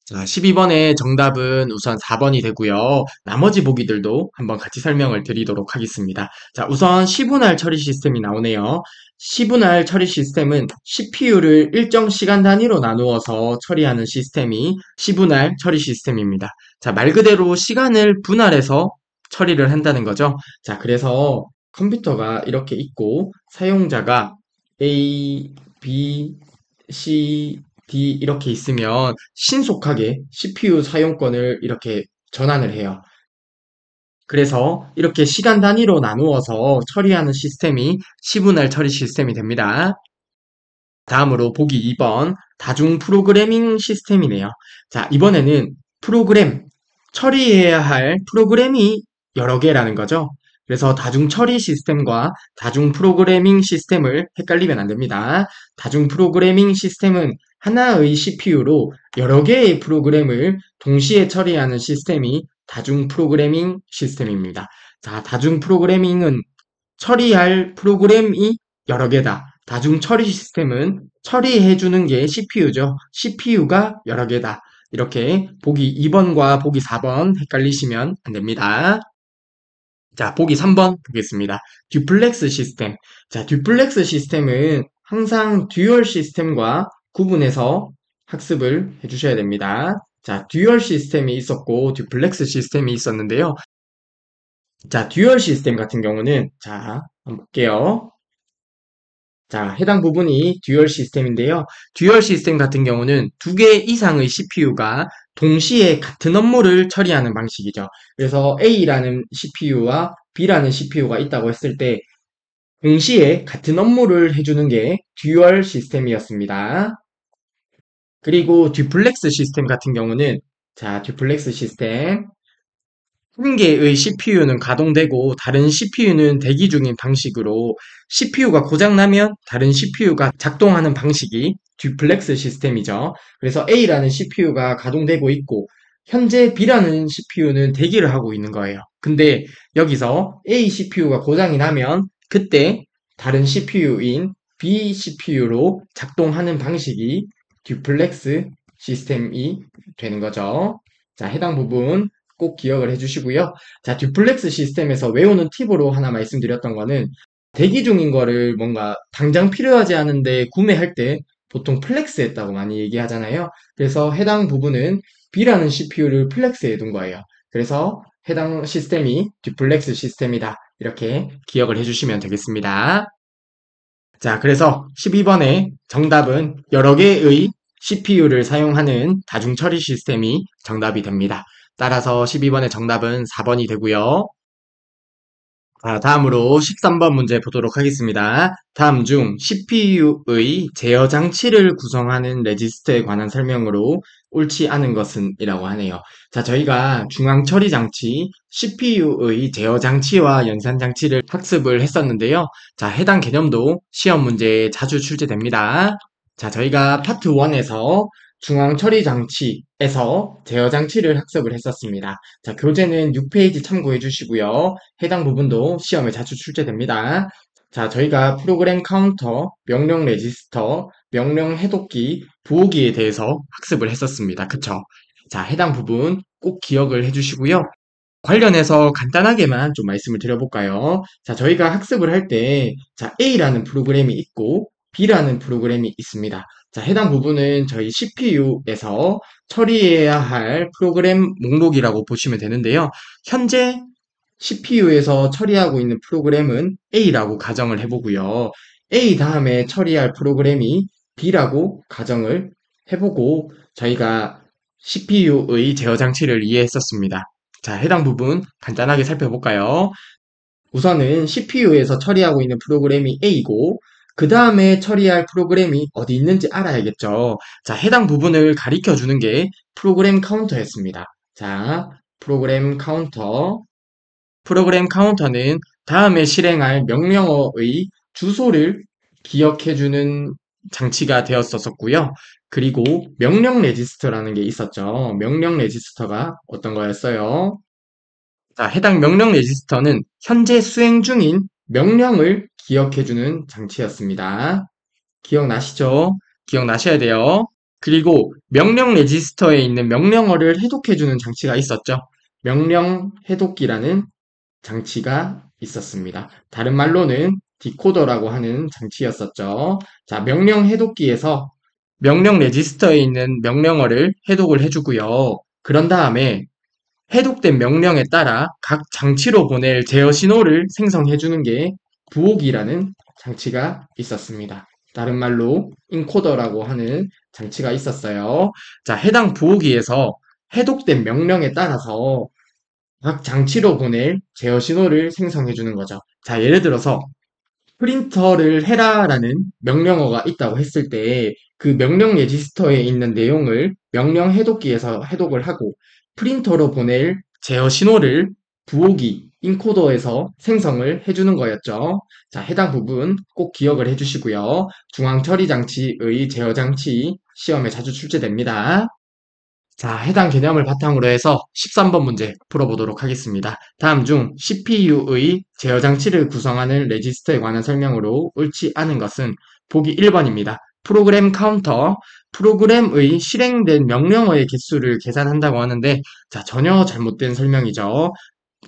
자, 12번의 정답은 우선 4번이 되고요. 나머지 보기들도 한번 같이 설명을 드리도록 하겠습니다. 자, 우선 시분할 처리 시스템이 나오네요. 시분할 처리 시스템은 CPU를 일정 시간 단위로 나누어서 처리하는 시스템이 시분할 처리 시스템입니다. 자, 말 그대로 시간을 분할해서 처리를 한다는 거죠. 자, 그래서 컴퓨터가 이렇게 있고 사용자가 A, B, C, D 이렇게 있으면 신속하게 CPU 사용권을 이렇게 전환을 해요. 그래서 이렇게 시간 단위로 나누어서 처리하는 시스템이 시분할 처리 시스템이 됩니다. 다음으로 보기 2번 다중 프로그래밍 시스템이네요. 자, 이번에는 프로그램, 처리해야 할 프로그램이 여러 개라는 거죠. 그래서 다중 처리 시스템과 다중 프로그래밍 시스템을 헷갈리면 안 됩니다. 다중 프로그래밍 시스템은 하나의 CPU로 여러 개의 프로그램을 동시에 처리하는 시스템이 다중 프로그래밍 시스템입니다. 자, 다중 프로그래밍은 처리할 프로그램이 여러 개다. 다중 처리 시스템은 처리해주는 게 CPU죠. CPU가 여러 개다. 이렇게 보기 2번과 보기 4번 헷갈리시면 안 됩니다. 자, 보기 3번 보겠습니다. 듀플렉스 시스템. 자, 듀플렉스 시스템은 항상 듀얼 시스템과 구분해서 학습을 해주셔야 됩니다. 자, 듀얼 시스템이 있었고 듀플렉스 시스템이 있었는데요. 자, 듀얼 시스템 같은 경우는 자, 한번 볼게요. 자, 해당 부분이 듀얼 시스템인데요. 듀얼 시스템 같은 경우는 두 개 이상의 CPU가 동시에 같은 업무를 처리하는 방식이죠. 그래서 A라는 CPU와 B라는 CPU가 있다고 했을 때 동시에 같은 업무를 해주는 게 듀얼 시스템이었습니다. 그리고 듀플렉스 시스템 같은 경우는 자, 듀플렉스 시스템 한 개의 CPU는 가동되고 다른 CPU는 대기 중인 방식으로 CPU가 고장나면 다른 CPU가 작동하는 방식이 듀플렉스 시스템이죠. 그래서 A라는 CPU가 가동되고 있고 현재 B라는 CPU는 대기를 하고 있는 거예요. 근데 여기서 A CPU가 고장이 나면 그때 다른 CPU인 B CPU로 작동하는 방식이 듀플렉스 시스템이 되는 거죠. 자, 해당 부분 꼭 기억을 해주시고요. 자, 듀플렉스 시스템에서 외우는 팁으로 하나 말씀드렸던 거는 대기 중인 거를 뭔가 당장 필요하지 않은데 구매할 때 보통 플렉스 했다고 많이 얘기하잖아요. 그래서 해당 부분은 B라는 CPU를 플렉스해 둔 거예요. 그래서 해당 시스템이 듀플렉스 시스템이다. 이렇게 기억을 해주시면 되겠습니다. 자, 그래서 12번의 정답은 여러 개의 CPU를 사용하는 다중 처리 시스템이 정답이 됩니다. 따라서 12번의 정답은 4번이 되고요. 자, 다음으로 13번 문제 보도록 하겠습니다. 다음 중 CPU의 제어 장치를 구성하는 레지스터에 관한 설명으로 옳지 않은 것은 이라고 하네요. 자, 저희가 중앙 처리 장치, CPU의 제어 장치와 연산 장치를 학습을 했었는데요. 자, 해당 개념도 시험 문제에 자주 출제됩니다. 자, 저희가 파트 1에서 중앙 처리 장치에서 제어 장치를 학습을 했었습니다. 자, 교재는 6페이지 참고해 주시고요. 해당 부분도 시험에 자주 출제됩니다. 자, 저희가 프로그램 카운터, 명령 레지스터, 명령 해독기, 부호기에 대해서 학습을 했었습니다. 그쵸? 자, 해당 부분 꼭 기억을 해주시고요. 관련해서 간단하게만 좀 말씀을 드려볼까요? 자, 저희가 학습을 할 때, 자, A라는 프로그램이 있고, B라는 프로그램이 있습니다. 자, 해당 부분은 저희 CPU에서 처리해야 할 프로그램 목록이라고 보시면 되는데요. 현재 CPU에서 처리하고 있는 프로그램은 A라고 가정을 해보고요. A 다음에 처리할 프로그램이 B라고 가정을 해보고 저희가 CPU의 제어 장치를 이해했었습니다. 자, 해당 부분 간단하게 살펴볼까요? 우선은 CPU에서 처리하고 있는 프로그램이 A고, 그 다음에 처리할 프로그램이 어디 있는지 알아야겠죠. 자, 해당 부분을 가리켜 주는 게 프로그램 카운터였습니다. 자, 프로그램 카운터. 프로그램 카운터는 다음에 실행할 명령어의 주소를 기억해주는 장치가 되었었고요. 그리고 명령 레지스터라는 게 있었죠. 명령 레지스터가 어떤 거였어요? 자, 해당 명령 레지스터는 현재 수행 중인 명령을 기억해주는 장치였습니다. 기억나시죠? 기억나셔야 돼요. 그리고 명령 레지스터에 있는 명령어를 해독해주는 장치가 있었죠. 명령 해독기라는 장치가 있었습니다. 다른 말로는 디코더라고 하는 장치였었죠. 자, 명령 해독기에서 명령 레지스터에 있는 명령어를 해독을 해주고요. 그런 다음에 해독된 명령에 따라 각 장치로 보낼 제어 신호를 생성해주는 게 부호기라는 장치가 있었습니다. 다른 말로 인코더라고 하는 장치가 있었어요. 자, 해당 부호기에서 해독된 명령에 따라서 각 장치로 보낼 제어 신호를 생성해 주는 거죠. 자, 예를 들어서 프린터를 해라라는 명령어가 있다고 했을 때 그 명령 레지스터에 있는 내용을 명령 해독기에서 해독을 하고 프린터로 보낼 제어 신호를 부호기, 인코더에서 생성을 해주는 거였죠. 자, 해당 부분 꼭 기억을 해주시고요. 중앙 처리 장치의 제어 장치 시험에 자주 출제됩니다. 자, 해당 개념을 바탕으로 해서 13번 문제 풀어보도록 하겠습니다. 다음 중 CPU의 제어 장치를 구성하는 레지스터에 관한 설명으로 옳지 않은 것은 보기 1번입니다. 프로그램 카운터, 프로그램의 실행된 명령어의 개수를 계산한다고 하는데, 자, 전혀 잘못된 설명이죠.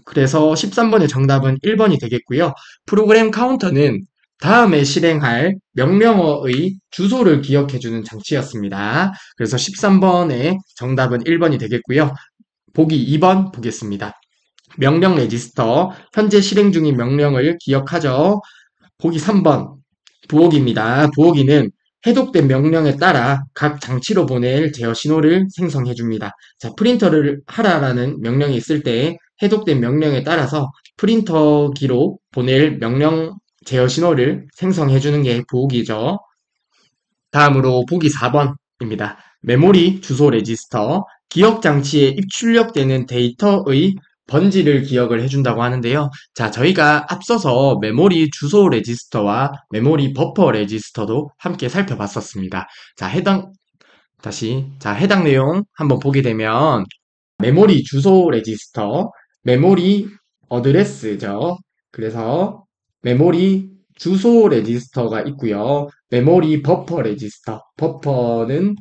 그래서 13번의 정답은 1번이 되겠고요. 프로그램 카운터는 다음에 실행할 명령어의 주소를 기억해주는 장치였습니다. 그래서 13번의 정답은 1번이 되겠고요. 보기 2번 보겠습니다. 명령 레지스터, 현재 실행 중인 명령을 기억하죠. 보기 3번, 부호기입니다. 부호기는 해독된 명령에 따라 각 장치로 보낼 제어 신호를 생성해 줍니다. 자, 프린터를 하라라는 명령이 있을 때 해독된 명령에 따라서 프린터기로 보낼 명령 제어 신호를 생성해 주는 게 부호기죠. 다음으로 보기 4번입니다. 메모리 주소 레지스터, 기억 장치에 입출력되는 데이터의 번지를 기억을 해준다고 하는데요. 자, 저희가 앞서서 메모리 주소 레지스터와 메모리 버퍼 레지스터도 함께 살펴봤었습니다. 자, 해당 내용 한번 보게 되면 메모리 주소 레지스터, 메모리 어드레스죠. 그래서 메모리 주소 레지스터가 있고요. 메모리 버퍼 레지스터. 버퍼는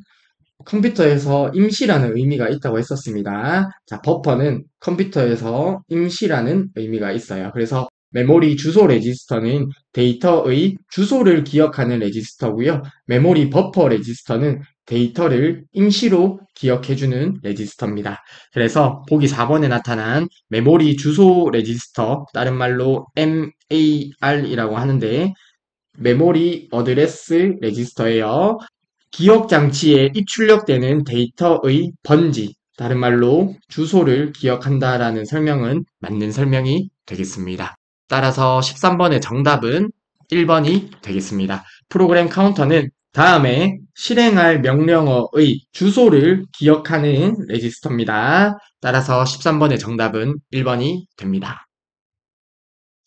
컴퓨터에서 임시라는 의미가 있다고 했었습니다. 자, 버퍼는 컴퓨터에서 임시라는 의미가 있어요. 그래서 메모리 주소 레지스터는 데이터의 주소를 기억하는 레지스터고요. 메모리 버퍼 레지스터는 데이터를 임시로 기억해주는 레지스터입니다. 그래서 보기 4번에 나타난 메모리 주소 레지스터, 다른 말로 MAR이라고 하는데 메모리 어드레스 레지스터예요. 기억 장치에 입출력되는 데이터의 번지, 다른 말로 주소를 기억한다라는 설명은 맞는 설명이 되겠습니다. 따라서 13번의 정답은 1번이 되겠습니다. 프로그램 카운터는 다음에 실행할 명령어의 주소를 기억하는 레지스터입니다. 따라서 13번의 정답은 1번이 됩니다.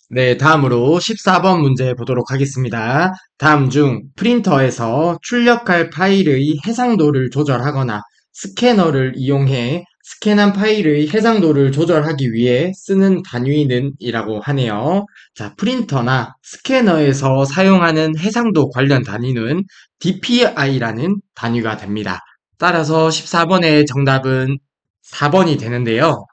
네, 다음으로 14번 문제 보도록 하겠습니다. 다음 중 프린터에서 출력할 파일의 해상도를 조절하거나 스캐너를 이용해 스캔한 파일의 해상도를 조절하기 위해 쓰는 단위는 이라고 하네요. 자, 프린터나 스캐너에서 사용하는 해상도 관련 단위는 DPI라는 단위가 됩니다. 따라서 14번의 정답은 4번이 되는데요.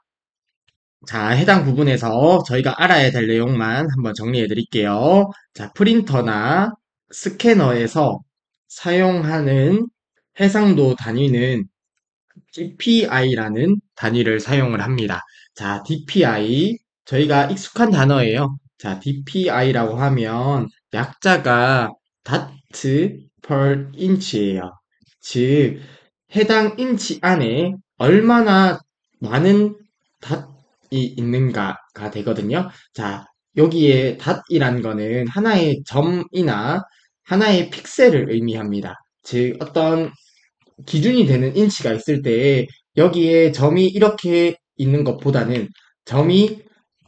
자, 해당 부분에서 저희가 알아야 될 내용만 한번 정리해 드릴게요. 자, 프린터나 스캐너에서 사용하는 해상도 단위는 DPI라는 단위를 사용을 합니다. 자, DPI, 저희가 익숙한 단어예요. 자, DPI라고 하면 약자가 dot per inch예요. 즉, 해당 인치 안에 얼마나 많은 닷이 있는가가 되거든요. 자, 여기에 닷이란 거는 하나의 점이나 하나의 픽셀을 의미합니다. 즉, 어떤 기준이 되는 인치가 있을 때 여기에 점이 이렇게 있는 것보다는 점이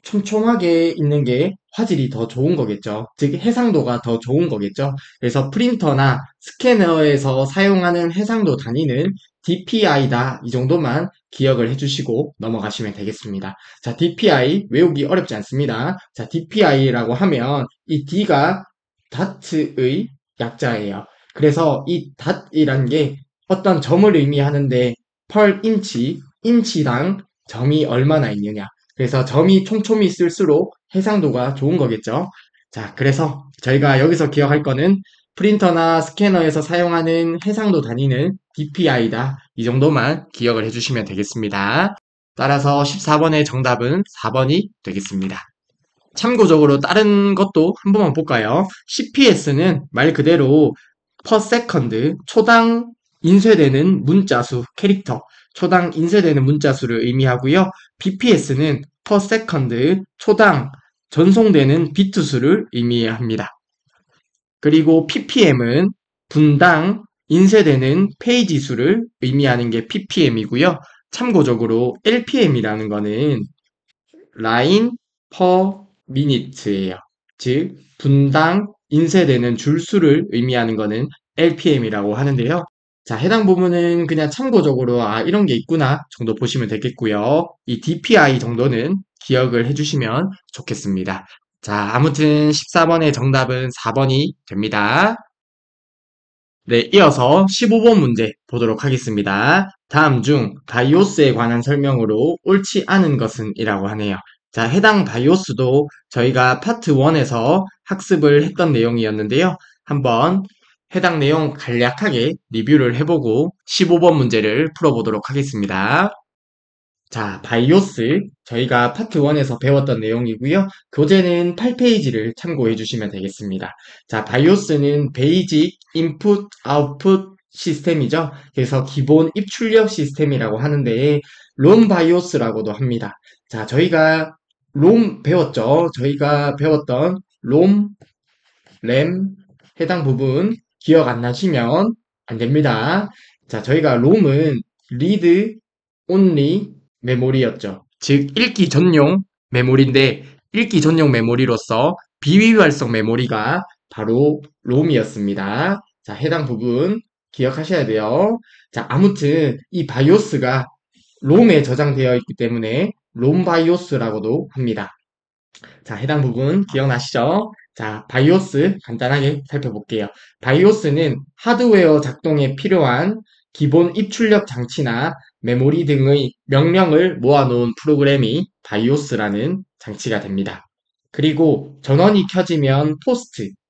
촘촘하게 있는 게 화질이 더 좋은 거겠죠. 즉 해상도가 더 좋은 거겠죠. 그래서 프린터나 스캐너에서 사용하는 해상도 단위는 DPI다. 이 정도만 기억을 해주시고 넘어가시면 되겠습니다. 자, DPI 외우기 어렵지 않습니다. 자, DPI라고 하면 이 D가 다트의 약자예요. 그래서 이 닷이란 게 어떤 점을 의미하는데 per 인치, 인치당 점이 얼마나 있느냐. 그래서 점이 촘촘히 있을수록 해상도가 좋은 거겠죠. 자, 그래서 저희가 여기서 기억할 거는 프린터나 스캐너에서 사용하는 해상도 단위는 DPI다. 이 정도만 기억을 해주시면 되겠습니다. 따라서 14번의 정답은 4번이 되겠습니다. 참고적으로 다른 것도 한 번만 볼까요? CPS는 말 그대로 per second, 초당 인쇄되는 문자 수, 캐릭터, 초당 인쇄되는 문자 수를 의미하고요. BPS는 per second, 초당 전송되는 비트 수를 의미합니다. 그리고 ppm은 분당 인쇄되는 페이지 수를 의미하는 게 ppm이고요. 참고적으로 lpm이라는 거는 line per minute예요. 즉 분당 인쇄되는 줄수를 의미하는 거는 lpm이라고 하는데요. 자, 해당 부분은 그냥 참고적으로 이런 게 있구나 정도 보시면 되겠고요. 이 DPI 정도는 기억을 해주시면 좋겠습니다. 자, 아무튼 14번의 정답은 4번이 됩니다. 네, 이어서 15번 문제 보도록 하겠습니다. 다음 중 바이오스에 관한 설명으로 옳지 않은 것은 이라고 하네요. 자, 해당 바이오스도 저희가 파트 1에서 학습을 했던 내용이었는데요. 한번 해당 내용 간략하게 리뷰를 해보고 15번 문제를 풀어보도록 하겠습니다. 자, 바이오스 저희가 파트 1에서 배웠던 내용이고요. 교재는 8페이지를 참고해 주시면 되겠습니다. 자, 바이오스는 베이직 인풋 아웃풋 시스템이죠. 그래서 기본 입출력 시스템이라고 하는데 롬 바이오스라고도 합니다. 자, 저희가 롬 배웠죠. 저희가 배웠던 롬, 램 해당 부분 기억 안 나시면 안 됩니다. 자, 저희가 롬은 리드 온리 메모리였죠. 즉 읽기 전용 메모리인데 읽기 전용 메모리로서 비위활성 메모리가 바로 롬이었습니다. 자, 해당 부분 기억하셔야 돼요. 자, 아무튼 이 바이오스가 롬에 저장되어 있기 때문에 롬 바이오스라고도 합니다. 자, 해당 부분 기억나시죠? 자, 바이오스 간단하게 살펴볼게요. 바이오스는 하드웨어 작동에 필요한 기본 입출력 장치나 메모리 등의 명령을 모아놓은 프로그램이 바이오스라는 장치가 됩니다. 그리고 전원이 켜지면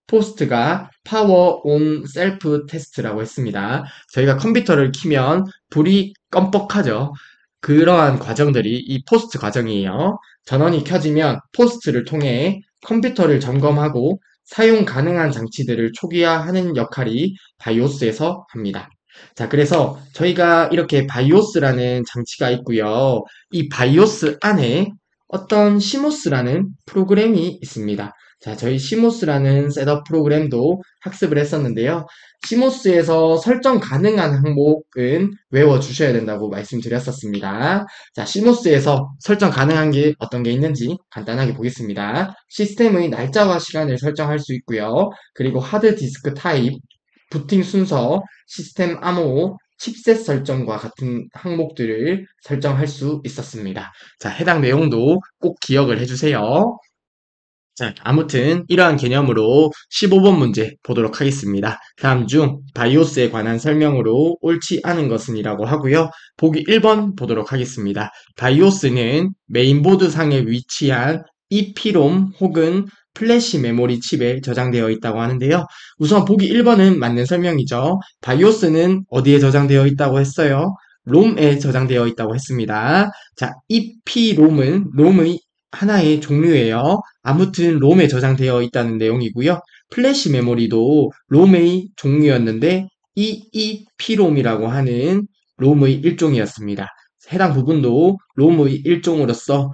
포스트가 파워 온 셀프 테스트라고 했습니다. 저희가 컴퓨터를 키면 불이 껌뻑하죠. 그러한 과정들이 이 포스트 과정이에요. 전원이 켜지면 포스트를 통해 컴퓨터를 점검하고 사용 가능한 장치들을 초기화하는 역할이 바이오스에서 합니다. 자, 그래서 저희가 이렇게 바이오스라는 장치가 있고요. 이 바이오스 안에 어떤 시모스라는 프로그램이 있습니다. 자, 저희 시모스라는 셋업 프로그램도 학습을 했었는데요. 시모스에서 설정 가능한 항목은 외워주셔야 된다고 말씀드렸었습니다. 자, 시모스에서 설정 가능한 게 어떤 게 있는지 간단하게 보겠습니다. 시스템의 날짜와 시간을 설정할 수 있고요. 그리고 하드디스크 타입, 부팅 순서, 시스템 암호, 칩셋 설정과 같은 항목들을 설정할 수 있었습니다. 자, 해당 내용도 꼭 기억을 해주세요. 자, 아무튼 이러한 개념으로 15번 문제 보도록 하겠습니다. 다음 중 바이오스에 관한 설명으로 옳지 않은 것은 이라고 하고요. 보기 1번 보도록 하겠습니다. 바이오스는 메인보드 상에 위치한 EPROM 혹은 플래시 메모리 칩에 저장되어 있다고 하는데요. 우선 보기 1번은 맞는 설명이죠. 바이오스는 어디에 저장되어 있다고 했어요? 롬에 저장되어 있다고 했습니다. 자, EPROM은 롬의 하나의 종류예요. 아무튼 롬에 저장되어 있다는 내용이고요. 플래시 메모리도 롬의 종류였는데 EEPROM이라고 하는 롬의 일종이었습니다. 해당 부분도 롬의 일종으로서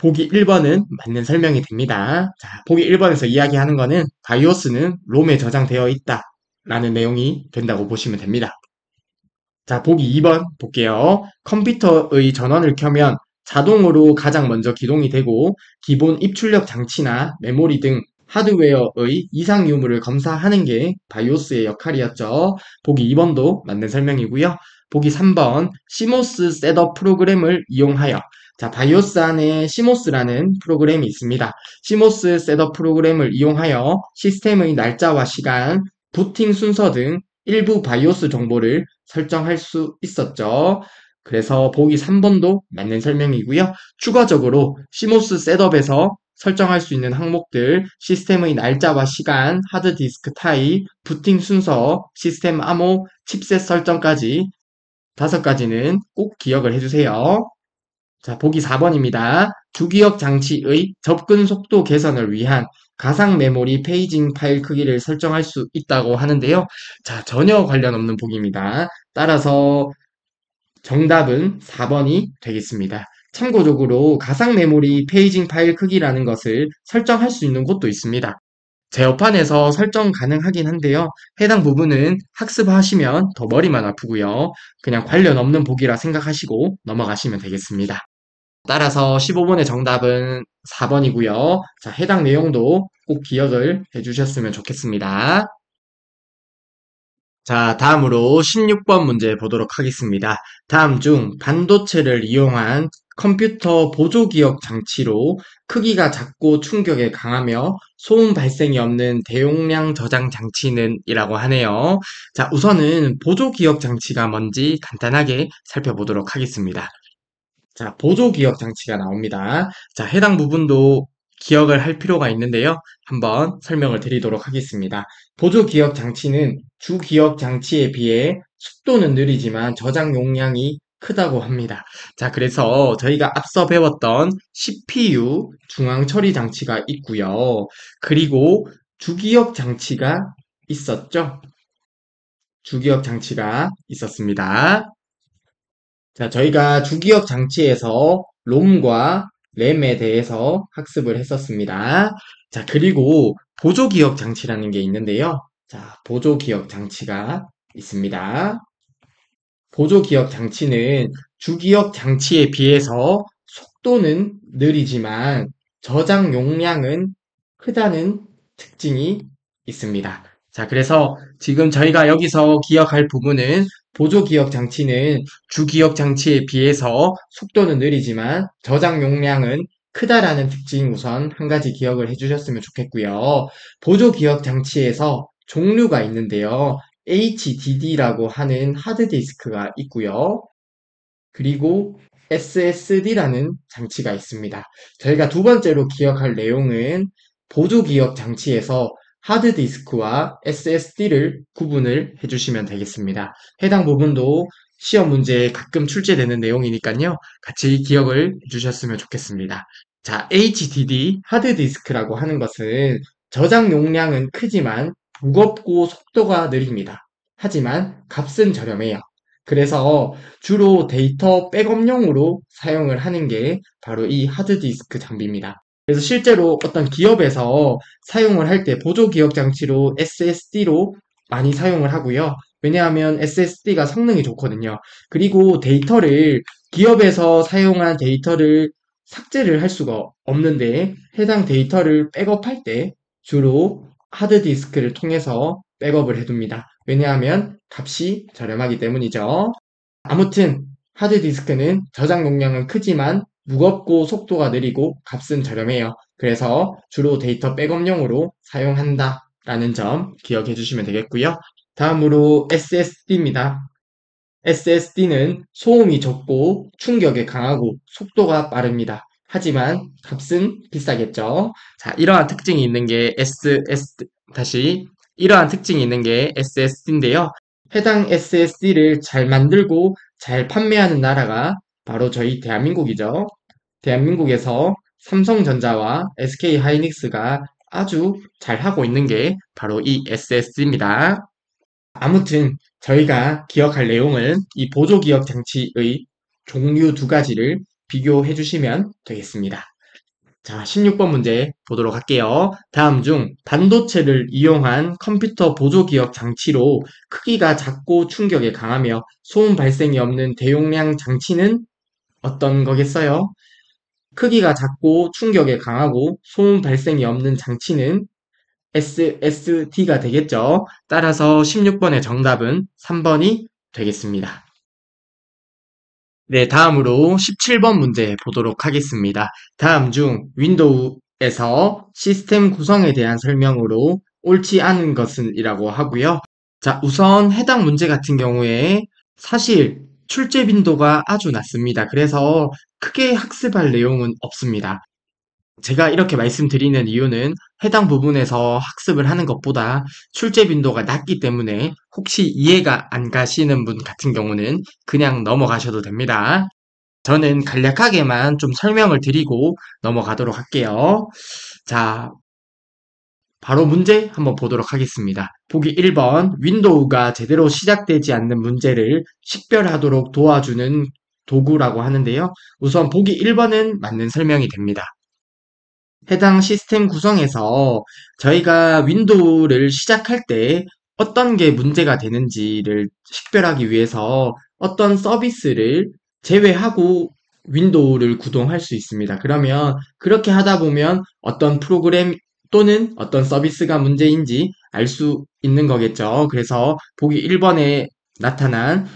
보기 1번은 맞는 설명이 됩니다. 자, 보기 1번에서 이야기하는 거는 바이오스는 롬에 저장되어 있다 라는 내용이 된다고 보시면 됩니다. 자, 보기 2번 볼게요. 컴퓨터의 전원을 켜면 자동으로 가장 먼저 기동이 되고 기본 입출력 장치나 메모리 등 하드웨어의 이상 유무를 검사하는 게 바이오스의 역할이었죠. 보기 2번도 맞는 설명이고요. 보기 3번 시모스 셋업 프로그램을 이용하여 자, 바이오스 안에 시모스라는 프로그램이 있습니다. 시모스 셋업 프로그램을 이용하여 시스템의 날짜와 시간, 부팅 순서 등 일부 바이오스 정보를 설정할 수 있었죠. 그래서 보기 3번도 맞는 설명이고요. 추가적으로 시모스 셋업에서 설정할 수 있는 항목들, 시스템의 날짜와 시간, 하드디스크 타입, 부팅 순서, 시스템 암호, 칩셋 설정까지 5가지는 꼭 기억을 해주세요. 자, 보기 4번입니다. 주기억 장치의 접근 속도 개선을 위한 가상 메모리 페이징 파일 크기를 설정할 수 있다고 하는데요. 자, 전혀 관련 없는 보기입니다. 따라서 정답은 4번이 되겠습니다. 참고적으로 가상 메모리 페이징 파일 크기라는 것을 설정할 수 있는 곳도 있습니다. 제어판에서 설정 가능하긴 한데요. 해당 부분은 학습하시면 더 머리만 아프고요. 그냥 관련 없는 보기라 생각하시고 넘어가시면 되겠습니다. 따라서 15번의 정답은 4번이고요. 자, 해당 내용도 꼭 기억을 해주셨으면 좋겠습니다. 자, 다음으로 16번 문제 보도록 하겠습니다. 다음 중 반도체를 이용한 컴퓨터 보조기억 장치로 크기가 작고 충격에 강하며 소음 발생이 없는 대용량 저장 장치는 이라고 하네요. 자, 우선은 보조기억 장치가 뭔지 간단하게 살펴보도록 하겠습니다. 자, 보조기억 장치가 나옵니다. 자, 해당 부분도 기억을 할 필요가 있는데요. 한번 설명을 드리도록 하겠습니다. 보조기억 장치는 주기억 장치에 비해 속도는 느리지만 저장 용량이 크다고 합니다. 자, 그래서 저희가 앞서 배웠던 CPU 중앙 처리 장치가 있고요. 그리고 주기억 장치가 있었죠. 주기억 장치가 있었습니다. 자, 저희가 주기억 장치에서 롬과 램에 대해서 학습을 했었습니다. 자, 그리고 보조기억 장치라는 게 있는데요. 자, 보조기억 장치가 있습니다. 보조기억 장치는 주기억 장치에 비해서 속도는 느리지만 저장 용량은 크다는 특징이 있습니다. 자, 그래서 지금 저희가 여기서 기억할 부분은 보조기억 장치는 주기억 장치에 비해서 속도는 느리지만 저장 용량은 크다라는 특징 우선 한 가지 기억을 해주셨으면 좋겠고요. 보조기억 장치에서 종류가 있는데요. HDD라고 하는 하드디스크가 있고요. 그리고 SSD라는 장치가 있습니다. 저희가 두 번째로 기억할 내용은 보조기억 장치에서 하드디스크와 SSD를 구분을 해주시면 되겠습니다. 해당 부분도 시험 문제에 가끔 출제되는 내용이니까요. 같이 기억을 해주셨으면 좋겠습니다. 자, HDD, 하드디스크라고 하는 것은 저장 용량은 크지만 무겁고 속도가 느립니다. 하지만 값은 저렴해요. 그래서 주로 데이터 백업용으로 사용을 하는 게 바로 이 하드디스크 장비입니다. 그래서 실제로 어떤 기업에서 사용을 할 때 보조기억 장치로 SSD로 많이 사용을 하고요. 왜냐하면 SSD가 성능이 좋거든요. 그리고 데이터를 기업에서 사용한 데이터를 삭제를 할 수가 없는데 해당 데이터를 백업할 때 주로 하드디스크를 통해서 백업을 해둡니다. 왜냐하면 값이 저렴하기 때문이죠. 아무튼 하드디스크는 저장 용량은 크지만 무겁고 속도가 느리고 값은 저렴해요. 그래서 주로 데이터 백업용으로 사용한다 라는 점 기억해 주시면 되겠고요. 다음으로 SSD입니다. SSD는 소음이 적고 충격에 강하고 속도가 빠릅니다. 하지만 값은 비싸겠죠. 자, 이러한 특징이 있는 게 이러한 특징이 있는 게 SSD인데요. 해당 SSD를 잘 만들고 잘 판매하는 나라가 바로 저희 대한민국이죠. 대한민국에서 삼성전자와 SK하이닉스가 아주 잘 하고 있는 게 바로 이 SSD입니다. 아무튼 저희가 기억할 내용은 이 보조기억 장치의 종류 2가지를 비교해 주시면 되겠습니다. 자, 16번 문제 보도록 할게요. 다음 중 반도체를 이용한 컴퓨터 보조기억 장치로 크기가 작고 충격에 강하며 소음 발생이 없는 대용량 장치는 어떤 거겠어요? 크기가 작고 충격에 강하고 소음 발생이 없는 장치는 SSD가 되겠죠. 따라서 16번의 정답은 3번이 되겠습니다. 네, 다음으로 17번 문제 보도록 하겠습니다. 다음 중 윈도우에서 시스템 구성에 대한 설명으로 옳지 않은 것은 이라고 하고요. 자, 우선 해당 문제 같은 경우에 사실 출제 빈도가 아주 낮습니다. 그래서 크게 학습할 내용은 없습니다. 제가 이렇게 말씀드리는 이유는 해당 부분에서 학습을 하는 것보다 출제 빈도가 낮기 때문에 혹시 이해가 안 가시는 분 같은 경우는 그냥 넘어가셔도 됩니다. 저는 간략하게만 좀 설명을 드리고 넘어가도록 할게요. 자, 바로 문제 한번 보도록 하겠습니다. 보기 1번, 윈도우가 제대로 시작되지 않는 문제를 식별하도록 도와주는 도구라고 하는데요. 우선 보기 1번은 맞는 설명이 됩니다. 해당 시스템 구성에서 저희가 윈도우를 시작할 때 어떤 게 문제가 되는지를 식별하기 위해서 어떤 서비스를 제외하고 윈도우를 구동할 수 있습니다. 그러면 그렇게 하다 보면 어떤 프로그램 또는 어떤 서비스가 문제인지 알 수 있는 거겠죠. 그래서 보기 1번에 나타난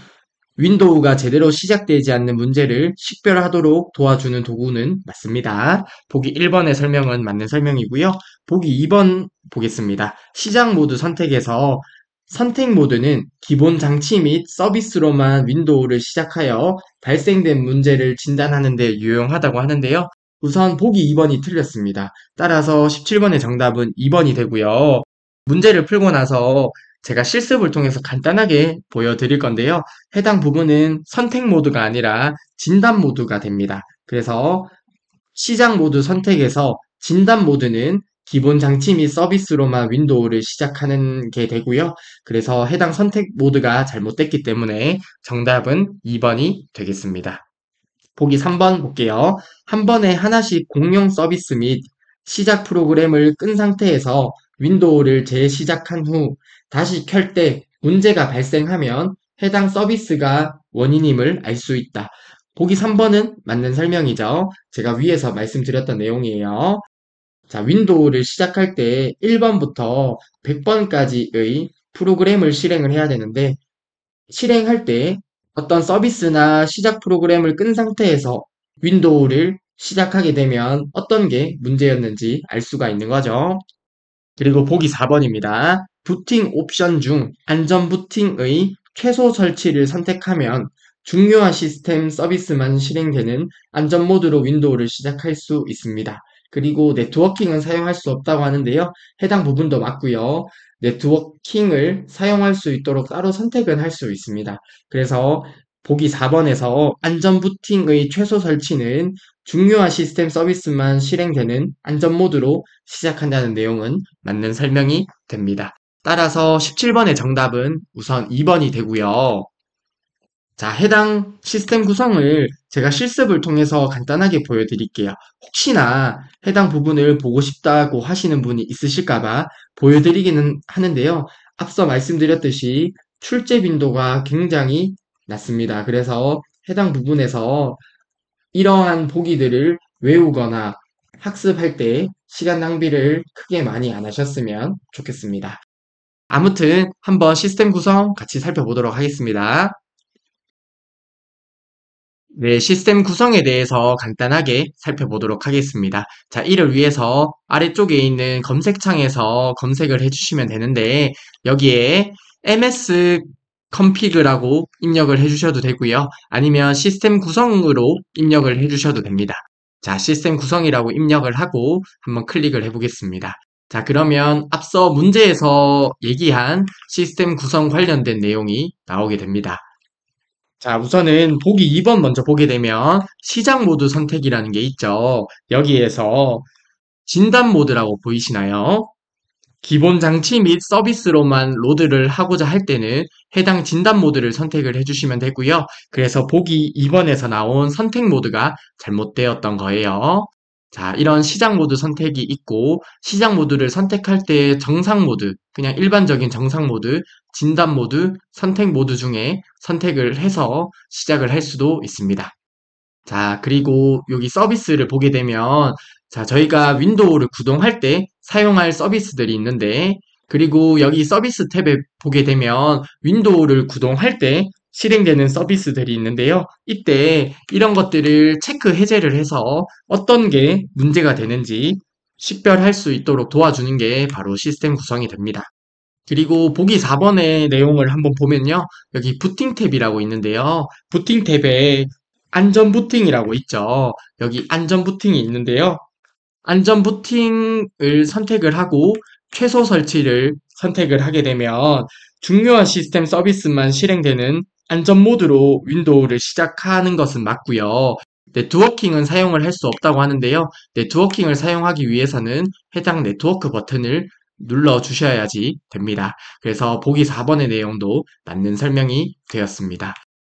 윈도우가 제대로 시작되지 않는 문제를 식별하도록 도와주는 도구는 맞습니다. 보기 1번의 설명은 맞는 설명이고요. 보기 2번 보겠습니다. 시작 모드 선택에서 선택 모드는 기본 장치 및 서비스로만 윈도우를 시작하여 발생된 문제를 진단하는 데 유용하다고 하는데요. 우선 보기 2번이 틀렸습니다. 따라서 17번의 정답은 2번이 되고요. 문제를 풀고 나서 제가 실습을 통해서 간단하게 보여드릴 건데요. 해당 부분은 선택 모드가 아니라 진단 모드가 됩니다. 그래서 시작 모드 선택에서 진단 모드는 기본 장치 및 서비스로만 윈도우를 시작하는 게 되고요. 그래서 해당 선택 모드가 잘못됐기 때문에 정답은 2번이 되겠습니다. 보기 3번 볼게요. 한 번에 하나씩 공용 서비스 및 시작 프로그램을 끈 상태에서 윈도우를 재시작한 후 다시 켤 때 문제가 발생하면 해당 서비스가 원인임을 알 수 있다. 보기 3번은 맞는 설명이죠. 제가 위에서 말씀드렸던 내용이에요. 자, 윈도우를 시작할 때 1번부터 100번까지의 프로그램을 실행을 해야 되는데 실행할 때 어떤 서비스나 시작 프로그램을 끈 상태에서 윈도우를 시작하게 되면 어떤 게 문제였는지 알 수가 있는 거죠. 그리고 보기 4번입니다. 부팅 옵션 중 안전 부팅의 최소 설치를 선택하면 중요한 시스템 서비스만 실행되는 안전 모드로 윈도우를 시작할 수 있습니다. 그리고 네트워킹은 사용할 수 없다고 하는데요. 해당 부분도 맞고요. 네트워킹을 사용할 수 있도록 따로 선택은 할 수 있습니다. 그래서 보기 4번에서 안전 부팅의 최소 설치는 중요한 시스템 서비스만 실행되는 안전 모드로 시작한다는 내용은 맞는 설명이 됩니다. 따라서 17번의 정답은 우선 2번이 되고요. 자, 해당 시스템 구성을 제가 실습을 통해서 간단하게 보여드릴게요. 혹시나 해당 부분을 보고 싶다고 하시는 분이 있으실까봐 보여드리기는 하는데요. 앞서 말씀드렸듯이 출제 빈도가 굉장히 낮습니다. 그래서 해당 부분에서 이러한 보기들을 외우거나 학습할 때 시간 낭비를 크게 많이 안 하셨으면 좋겠습니다. 아무튼 한번 시스템 구성 같이 살펴보도록 하겠습니다. 네, 시스템 구성에 대해서 간단하게 살펴보도록 하겠습니다. 자, 이를 위해서 아래쪽에 있는 검색창에서 검색을 해주시면 되는데, 여기에 ms config라고 입력을 해주셔도 되고요. 아니면 시스템 구성으로 입력을 해주셔도 됩니다. 자, 시스템 구성이라고 입력을 하고 한번 클릭을 해보겠습니다. 자, 그러면 앞서 문제에서 얘기한 시스템 구성 관련된 내용이 나오게 됩니다. 자, 우선은 보기 2번 먼저 보게 되면 시작 모드 선택이라는 게 있죠. 여기에서 진단 모드라고 보이시나요? 기본 장치 및 서비스로만 로드를 하고자 할 때는 해당 진단 모드를 선택을 해주시면 되고요. 그래서 보기 2번에서 나온 선택 모드가 잘못되었던 거예요. 자, 이런 시작 모드 선택이 있고, 시작 모드를 선택할 때 정상 모드, 그냥 일반적인 정상 모드, 진단 모드, 선택 모드 중에 선택을 해서 시작을 할 수도 있습니다. 자, 그리고 여기 서비스를 보게 되면, 자, 저희가 윈도우를 구동할 때 사용할 서비스들이 있는데, 그리고 여기 서비스 탭에 보게 되면 윈도우를 구동할 때 실행되는 서비스들이 있는데요. 이때 이런 것들을 체크 해제를 해서 어떤 게 문제가 되는지 식별할 수 있도록 도와주는 게 바로 시스템 구성이 됩니다. 그리고 보기 4번의 내용을 한번 보면요. 여기 부팅 탭이라고 있는데요. 부팅 탭에 안전 부팅이라고 있죠. 여기 안전 부팅이 있는데요. 안전 부팅을 선택을 하고 최소 설치를 선택을 하게 되면 중요한 시스템 서비스만 실행되는 안전 모드로 윈도우를 시작하는 것은 맞고요. 네트워킹은 사용을 할 수 없다고 하는데요. 네트워킹을 사용하기 위해서는 해당 네트워크 버튼을 눌러 주셔야지 됩니다. 그래서 보기 4번의 내용도 맞는 설명이 되었습니다.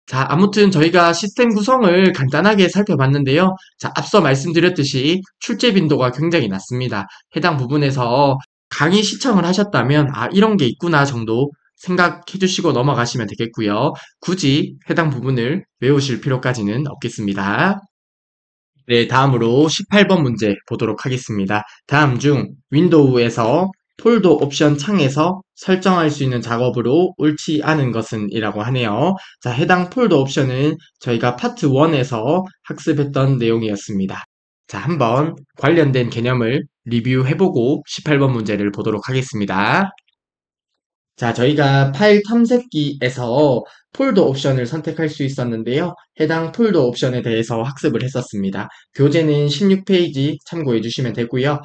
자, 아무튼 저희가 시스템 구성을 간단하게 살펴봤는데요. 자, 앞서 말씀드렸듯이 출제 빈도가 굉장히 낮습니다. 해당 부분에서 강의 시청을 하셨다면, 아, 이런 게 있구나 정도 생각해 주시고 넘어가시면 되겠고요. 굳이 해당 부분을 외우실 필요까지는 없겠습니다. 네, 다음으로 18번 문제 보도록 하겠습니다. 다음 중 윈도우에서 폴더 옵션 창에서 설정할 수 있는 작업으로 옳지 않은 것은 이라고 하네요. 자, 해당 폴더 옵션은 저희가 파트 1에서 학습했던 내용이었습니다. 자, 한번 관련된 개념을 리뷰해보고 18번 문제를 보도록 하겠습니다. 자, 저희가 파일 탐색기에서 폴더 옵션을 선택할 수 있었는데요. 해당 폴더 옵션에 대해서 학습을 했었습니다. 교재는 16페이지 참고해 주시면 되고요.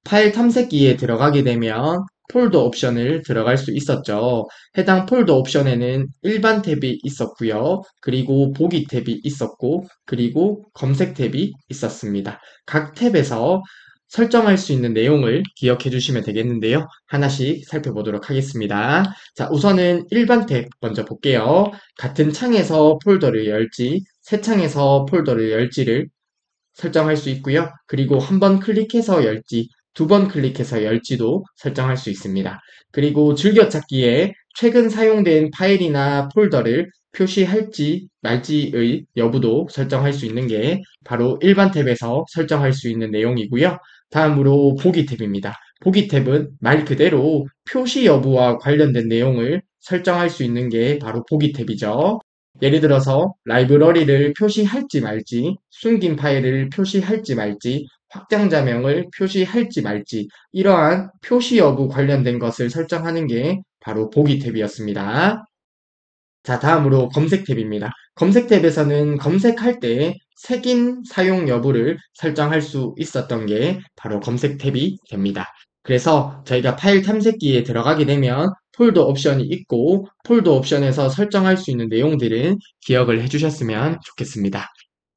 파일 탐색기에 들어가게 되면 폴더 옵션을 들어갈 수 있었죠. 해당 폴더 옵션에는 일반 탭이 있었고요. 그리고 보기 탭이 있었고, 그리고 검색 탭이 있었습니다. 각 탭에서 설정할 수 있는 내용을 기억해 주시면 되겠는데요. 하나씩 살펴보도록 하겠습니다. 자, 우선은 일반 탭 먼저 볼게요. 같은 창에서 폴더를 열지, 새 창에서 폴더를 열지를 설정할 수 있고요. 그리고 한 번 클릭해서 열지, 두 번 클릭해서 열지도 설정할 수 있습니다. 그리고 즐겨찾기에 최근 사용된 파일이나 폴더를 표시할지 말지의 여부도 설정할 수 있는 게 바로 일반 탭에서 설정할 수 있는 내용이고요. 다음으로 보기 탭입니다. 보기 탭은 말 그대로 표시 여부와 관련된 내용을 설정할 수 있는 게 바로 보기 탭이죠. 예를 들어서 라이브러리를 표시할지 말지, 숨긴 파일을 표시할지 말지, 확장자명을 표시할지 말지, 이러한 표시 여부 관련된 것을 설정하는 게 바로 보기 탭이었습니다. 자, 다음으로 검색 탭입니다. 검색 탭에서는 검색할 때 색인 사용 여부를 설정할 수 있었던 게 바로 검색 탭이 됩니다. 그래서 저희가 파일 탐색기에 들어가게 되면 폴더 옵션이 있고 폴더 옵션에서 설정할 수 있는 내용들은 기억을 해주셨으면 좋겠습니다.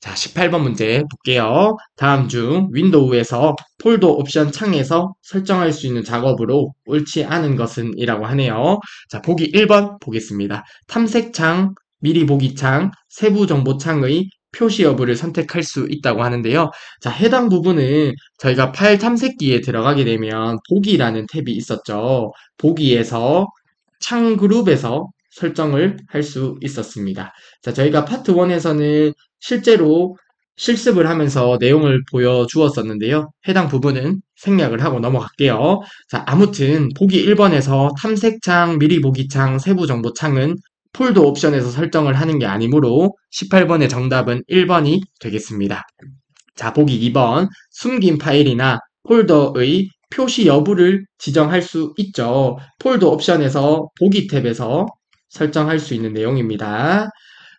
자, 18번 문제 볼게요. 다음 중 윈도우에서 폴더 옵션 창에서 설정할 수 있는 작업으로 옳지 않은 것은 이라고 하네요. 자, 보기 1번 보겠습니다. 탐색창, 미리 보기 창, 세부 정보 창의 표시 여부를 선택할 수 있다고 하는데요. 자, 해당 부분은 저희가 파일 탐색기에 들어가게 되면 보기라는 탭이 있었죠. 보기에서 창 그룹에서 설정을 할 수 있었습니다. 자, 저희가 파트 1에서는 실제로 실습을 하면서 내용을 보여주었었는데요. 해당 부분은 생략을 하고 넘어갈게요. 자, 아무튼 보기 1번에서 탐색창, 미리 보기창, 세부정보창은 폴더 옵션에서 설정을 하는 게 아니므로 18번의 정답은 1번이 되겠습니다. 자, 보기 2번 숨긴 파일이나 폴더의 표시 여부를 지정할 수 있죠. 폴더 옵션에서 보기 탭에서 설정할 수 있는 내용입니다.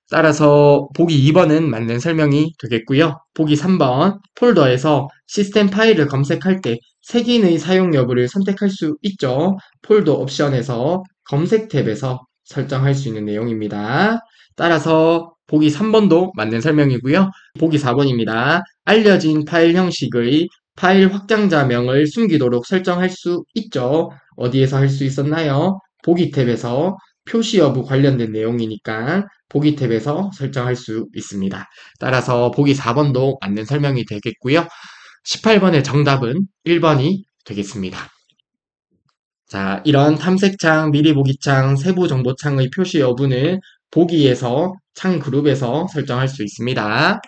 따라서 보기 2번은 맞는 설명이 되겠고요. 보기 3번 폴더에서 시스템 파일을 검색할 때 색인의 사용 여부를 선택할 수 있죠. 폴더 옵션에서 검색 탭에서 설정할 수 있는 내용입니다. 따라서 보기 3번도 맞는 설명이고요. 보기 4번입니다. 알려진 파일 형식의 파일 확장자명을 숨기도록 설정할 수 있죠. 어디에서 할 수 있었나요? 보기 탭에서 표시 여부 관련된 내용이니까 보기 탭에서 설정할 수 있습니다. 따라서 보기 4번도 맞는 설명이 되겠고요. 18번의 정답은 1번이 되겠습니다. 자, 이런 탐색창, 미리 보기창, 세부 정보창의 표시 여부는 보기에서 창 그룹에서 설정할 수 있습니다.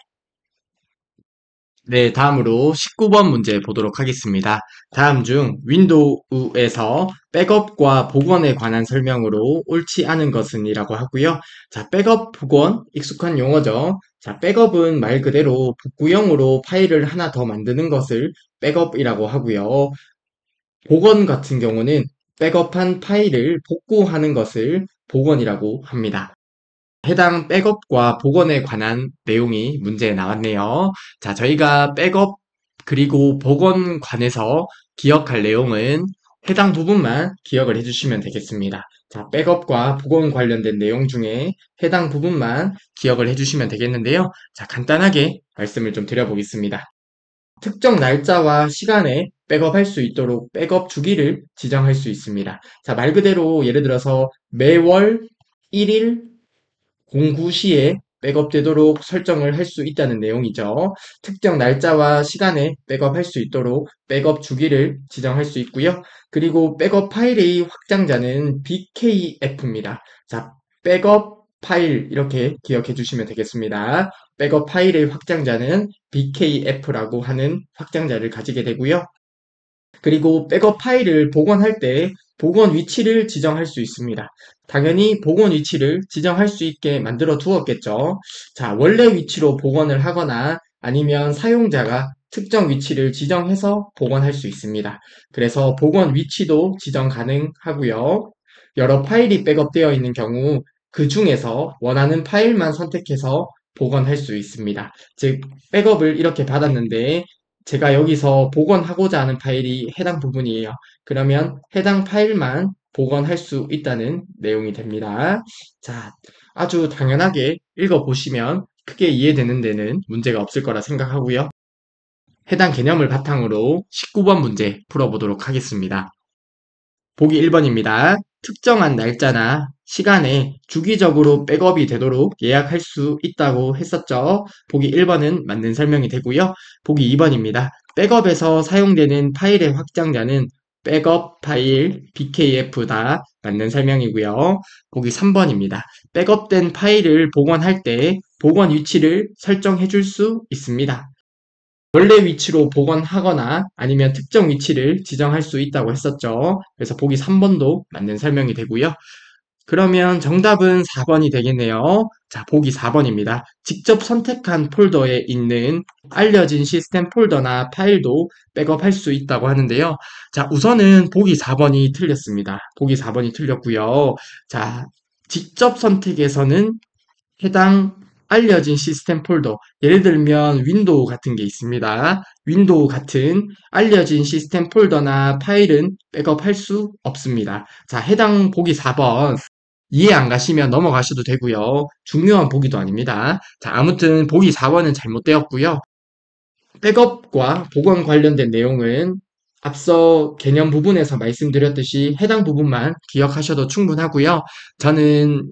네, 다음으로 19번 문제 보도록 하겠습니다. 다음 중 윈도우에서 백업과 복원에 관한 설명으로 옳지 않은 것은 이라고 하고요. 자, 백업, 복원, 익숙한 용어죠. 자, 백업은 말 그대로 복구용으로 파일을 하나 더 만드는 것을 백업이라고 하고요. 복원 같은 경우는 백업한 파일을 복구하는 것을 복원이라고 합니다. 해당 백업과 복원에 관한 내용이 문제에 나왔네요. 자, 저희가 백업 그리고 복원 관해서 기억할 내용은 해당 부분만 기억을 해주시면 되겠습니다. 자, 백업과 복원 관련된 내용 중에 해당 부분만 기억을 해주시면 되겠는데요. 자, 간단하게 말씀을 좀 드려보겠습니다. 특정 날짜와 시간에 백업할 수 있도록 백업 주기를 지정할 수 있습니다. 자, 말 그대로 예를 들어서 매월 1일 09시에 백업되도록 설정을 할 수 있다는 내용이죠. 특정 날짜와 시간에 백업할 수 있도록 백업 주기를 지정할 수 있고요. 그리고 백업 파일의 확장자는 BKF입니다. 자, 백업 파일 이렇게 기억해 주시면 되겠습니다. 백업 파일의 확장자는 BKF라고 하는 확장자를 가지게 되고요. 그리고 백업 파일을 복원할 때 복원 위치를 지정할 수 있습니다. 당연히 복원 위치를 지정할 수 있게 만들어 두었겠죠. 자, 원래 위치로 복원을 하거나 아니면 사용자가 특정 위치를 지정해서 복원할 수 있습니다. 그래서 복원 위치도 지정 가능하고요. 여러 파일이 백업되어 있는 경우 그 중에서 원하는 파일만 선택해서 복원할 수 있습니다. 즉, 백업을 이렇게 받았는데 제가 여기서 복원하고자 하는 파일이 해당 부분이에요. 그러면 해당 파일만 복원할 수 있다는 내용이 됩니다. 자, 아주 당연하게 읽어보시면 크게 이해되는 데는 문제가 없을 거라 생각하고요. 해당 개념을 바탕으로 19번 문제 풀어보도록 하겠습니다. 보기 1번입니다. 특정한 날짜나 시간에 주기적으로 백업이 되도록 예약할 수 있다고 했었죠. 보기 1번은 맞는 설명이 되고요. 보기 2번입니다. 백업에서 사용되는 파일의 확장자는 백업 파일 BKF다. 맞는 설명이고요. 보기 3번입니다. 백업된 파일을 복원할 때 복원 위치를 설정해 줄 수 있습니다. 원래 위치로 복원하거나 아니면 특정 위치를 지정할 수 있다고 했었죠. 그래서 보기 3번도 맞는 설명이 되고요. 그러면 정답은 4번이 되겠네요. 자, 보기 4번입니다. 직접 선택한 폴더에 있는 알려진 시스템 폴더나 파일도 백업할 수 있다고 하는데요. 자, 우선은 보기 4번이 틀렸습니다. 보기 4번이 틀렸고요. 자, 직접 선택에서는 해당 알려진 시스템 폴더, 예를 들면 윈도우 같은 게 있습니다. 윈도우 같은 알려진 시스템 폴더나 파일은 백업할 수 없습니다. 자, 해당 보기 4번 이해 안 가시면 넘어가셔도 되고요. 중요한 보기도 아닙니다. 자, 아무튼 보기 4번은 잘못되었고요. 백업과 복원 관련된 내용은 앞서 개념 부분에서 말씀드렸듯이 해당 부분만 기억하셔도 충분하고요. 저는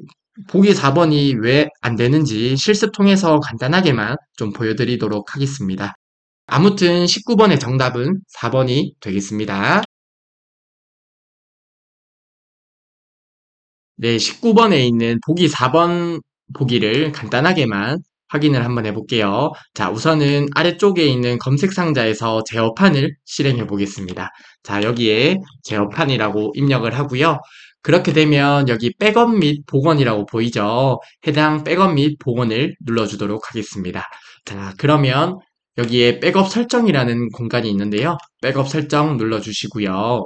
보기 4번이 왜 안 되는지 실습 통해서 간단하게만 좀 보여드리도록 하겠습니다. 아무튼 19번의 정답은 4번이 되겠습니다. 네, 19번에 있는 보기 4번 보기를 간단하게만 확인을 한번 해볼게요. 자, 우선은 아래쪽에 있는 검색 상자에서 제어판을 실행해 보겠습니다. 자, 여기에 제어판이라고 입력을 하고요. 그렇게 되면 여기 백업 및 복원이라고 보이죠? 해당 백업 및 복원을 눌러주도록 하겠습니다. 자, 그러면 여기에 백업 설정이라는 공간이 있는데요. 백업 설정 눌러주시고요.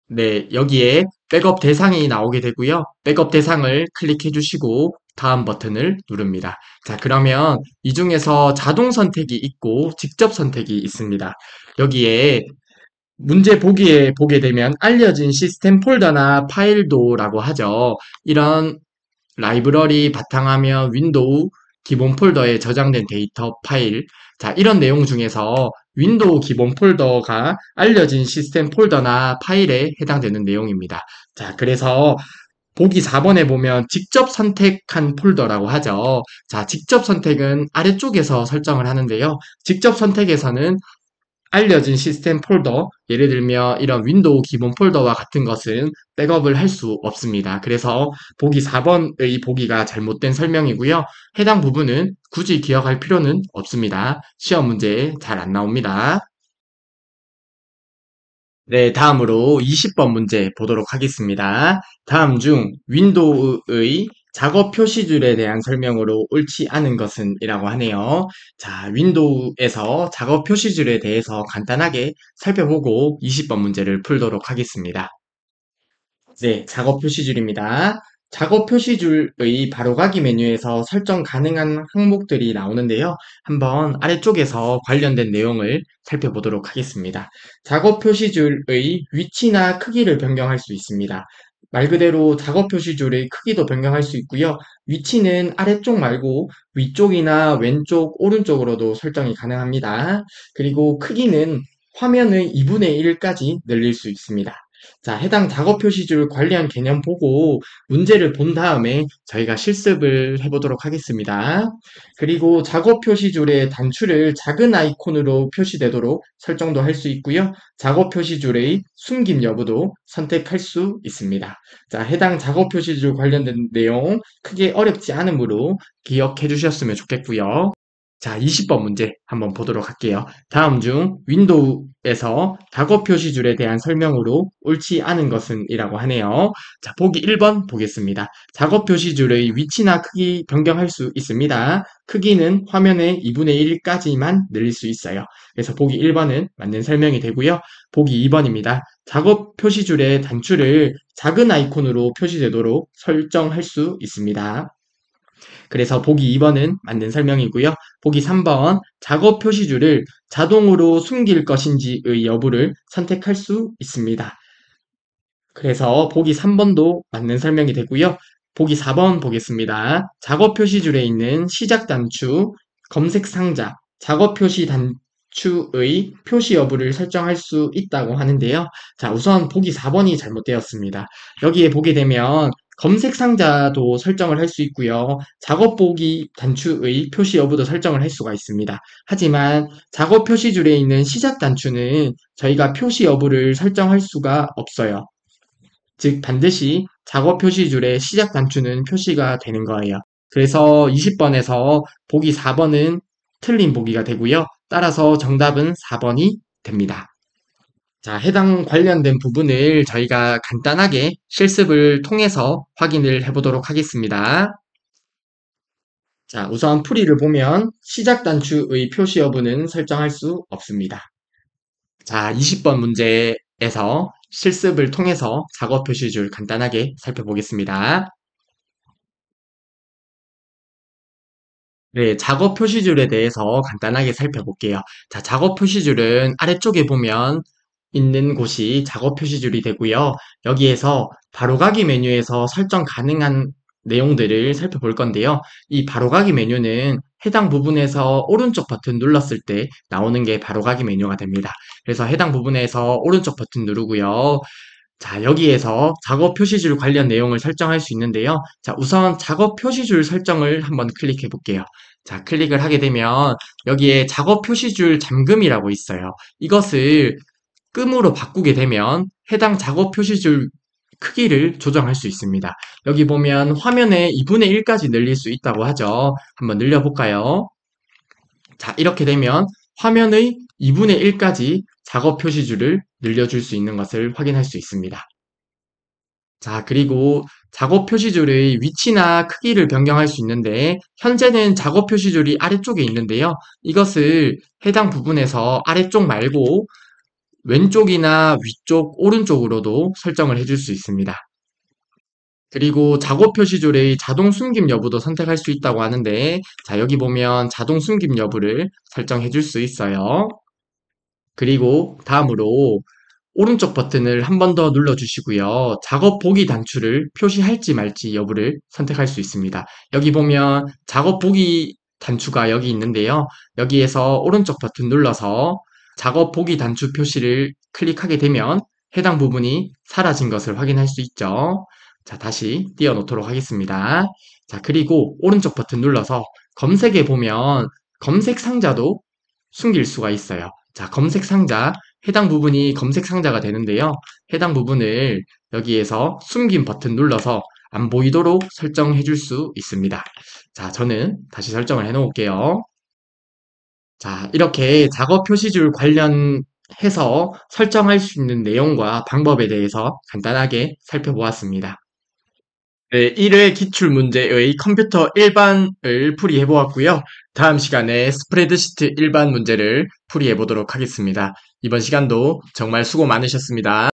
네, 여기에 백업 대상이 나오게 되고요. 백업 대상을 클릭해 주시고 다음 버튼을 누릅니다. 자, 그러면 이 중에서 자동 선택이 있고 직접 선택이 있습니다. 여기에 문제 보기에 보게 되면 알려진 시스템 폴더나 파일도라고 하죠. 이런 라이브러리 바탕화면 윈도우 기본 폴더에 저장된 데이터 파일. 자, 이런 내용 중에서 윈도우 기본 폴더가 알려진 시스템 폴더나 파일에 해당되는 내용입니다. 자, 그래서 보기 4번에 보면 직접 선택한 폴더라고 하죠. 자, 직접 선택은 아래쪽에서 설정을 하는데요. 직접 선택에서는 알려진 시스템 폴더, 예를 들면 이런 윈도우 기본 폴더와 같은 것은 백업을 할 수 없습니다. 그래서 보기 4번의 보기가 잘못된 설명이고요. 해당 부분은 굳이 기억할 필요는 없습니다. 시험 문제에 잘 안 나옵니다. 네, 다음으로 20번 문제 보도록 하겠습니다. 다음 중 윈도우의 작업 표시줄에 대한 설명으로 옳지 않은 것은 이라고 하네요. 자, 윈도우에서 작업 표시줄에 대해서 간단하게 살펴보고 20번 문제를 풀도록 하겠습니다. 네, 작업 표시줄입니다. 작업 표시줄의 바로가기 메뉴에서 설정 가능한 항목들이 나오는데요. 한번 아래쪽에서 관련된 내용을 살펴보도록 하겠습니다. 작업 표시줄의 위치나 크기를 변경할 수 있습니다. 말 그대로 작업 표시줄의 크기도 변경할 수 있고요. 위치는 아래쪽 말고 위쪽이나 왼쪽, 오른쪽으로도 설정이 가능합니다. 그리고 크기는 화면의 2분의 1까지 늘릴 수 있습니다. 자, 해당 작업 표시줄 관리한 개념 보고 문제를 본 다음에 저희가 실습을 해보도록 하겠습니다. 그리고 작업 표시줄의 단추를 작은 아이콘으로 표시되도록 설정도 할 수 있고요. 작업 표시줄의 숨김 여부도 선택할 수 있습니다. 자, 해당 작업 표시줄 관련된 내용 크게 어렵지 않으므로 기억해 주셨으면 좋겠고요. 자, 20번 문제 한번 보도록 할게요. 다음 중 윈도우에서 작업 표시줄에 대한 설명으로 옳지 않은 것은 이라고 하네요. 자, 보기 1번 보겠습니다. 작업 표시줄의 위치나 크기 변경할 수 있습니다. 크기는 화면의 2분의 1까지만 늘릴 수 있어요. 그래서 보기 1번은 맞는 설명이 되고요. 보기 2번입니다. 작업 표시줄의 단추를 작은 아이콘으로 표시되도록 설정할 수 있습니다. 그래서 보기 2번은 맞는 설명이고요. 보기 3번 작업 표시줄을 자동으로 숨길 것인지의 여부를 선택할 수 있습니다. 그래서 보기 3번도 맞는 설명이 되고요. 보기 4번 보겠습니다. 작업 표시줄에 있는 시작 단추, 검색 상자, 작업 표시 단추의 표시 여부를 설정할 수 있다고 하는데요. 자, 우선 보기 4번이 잘못되었습니다. 여기에 보게 되면 검색 상자도 설정을 할 수 있고요. 작업 보기 단추의 표시 여부도 설정을 할 수가 있습니다. 하지만 작업 표시줄에 있는 시작 단추는 저희가 표시 여부를 설정할 수가 없어요. 즉 반드시 작업 표시줄의 시작 단추는 표시가 되는 거예요. 그래서 20번에서 보기 4번은 틀린 보기가 되고요. 따라서 정답은 4번이 됩니다. 자, 해당 관련된 부분을 저희가 간단하게 실습을 통해서 확인을 해보도록 하겠습니다. 자, 우선 풀이를 보면 시작 단추의 표시 여부는 설정할 수 없습니다. 자, 20번 문제에서 실습을 통해서 작업 표시줄 간단하게 살펴보겠습니다. 네, 작업 표시줄에 대해서 간단하게 살펴볼게요. 자, 작업 표시줄은 아래쪽에 보면 있는 곳이 작업 표시줄이 되고요. 여기에서 바로가기 메뉴에서 설정 가능한 내용들을 살펴볼 건데요. 이 바로가기 메뉴는 해당 부분에서 오른쪽 버튼 눌렀을 때 나오는 게 바로가기 메뉴가 됩니다. 그래서 해당 부분에서 오른쪽 버튼 누르고요. 자, 여기에서 작업 표시줄 관련 내용을 설정할 수 있는데요. 자, 우선 작업 표시줄 설정을 한번 클릭해 볼게요. 자, 클릭을 하게 되면 여기에 작업 표시줄 잠금이라고 있어요. 이것을 끔으로 바꾸게 되면 해당 작업 표시줄 크기를 조정할 수 있습니다. 여기 보면 화면에 2분의 1까지 늘릴 수 있다고 하죠. 한번 늘려볼까요? 자, 이렇게 되면 화면의 2분의 1까지 작업 표시줄을 늘려줄 수 있는 것을 확인할 수 있습니다. 자, 그리고 작업 표시줄의 위치나 크기를 변경할 수 있는데, 현재는 작업 표시줄이 아래쪽에 있는데요. 이것을 해당 부분에서 아래쪽 말고 왼쪽이나 위쪽, 오른쪽으로도 설정을 해줄 수 있습니다. 그리고 작업 표시줄의 자동 숨김 여부도 선택할 수 있다고 하는데, 자, 여기 보면 자동 숨김 여부를 설정해 줄 수 있어요. 그리고 다음으로 오른쪽 버튼을 한 번 더 눌러주시고요. 작업 보기 단추를 표시할지 말지 여부를 선택할 수 있습니다. 여기 보면 작업 보기 단추가 여기 있는데요. 여기에서 오른쪽 버튼 눌러서 작업 보기 단추 표시를 클릭하게 되면 해당 부분이 사라진 것을 확인할 수 있죠. 자, 다시 띄워놓도록 하겠습니다. 자, 그리고 오른쪽 버튼 눌러서 검색에 보면 검색 상자도 숨길 수가 있어요. 자, 검색 상자, 해당 부분이 검색 상자가 되는데요. 해당 부분을 여기에서 숨긴 버튼 눌러서 안 보이도록 설정해 줄 수 있습니다. 자, 저는 다시 설정을 해 놓을게요. 자, 이렇게 작업 표시줄 관련해서 설정할 수 있는 내용과 방법에 대해서 간단하게 살펴보았습니다. 네, 1회 기출문제의 컴퓨터 일반을 풀이해 보았고요. 다음 시간에 스프레드시트 일반 문제를 풀이해 보도록 하겠습니다. 이번 시간도 정말 수고 많으셨습니다.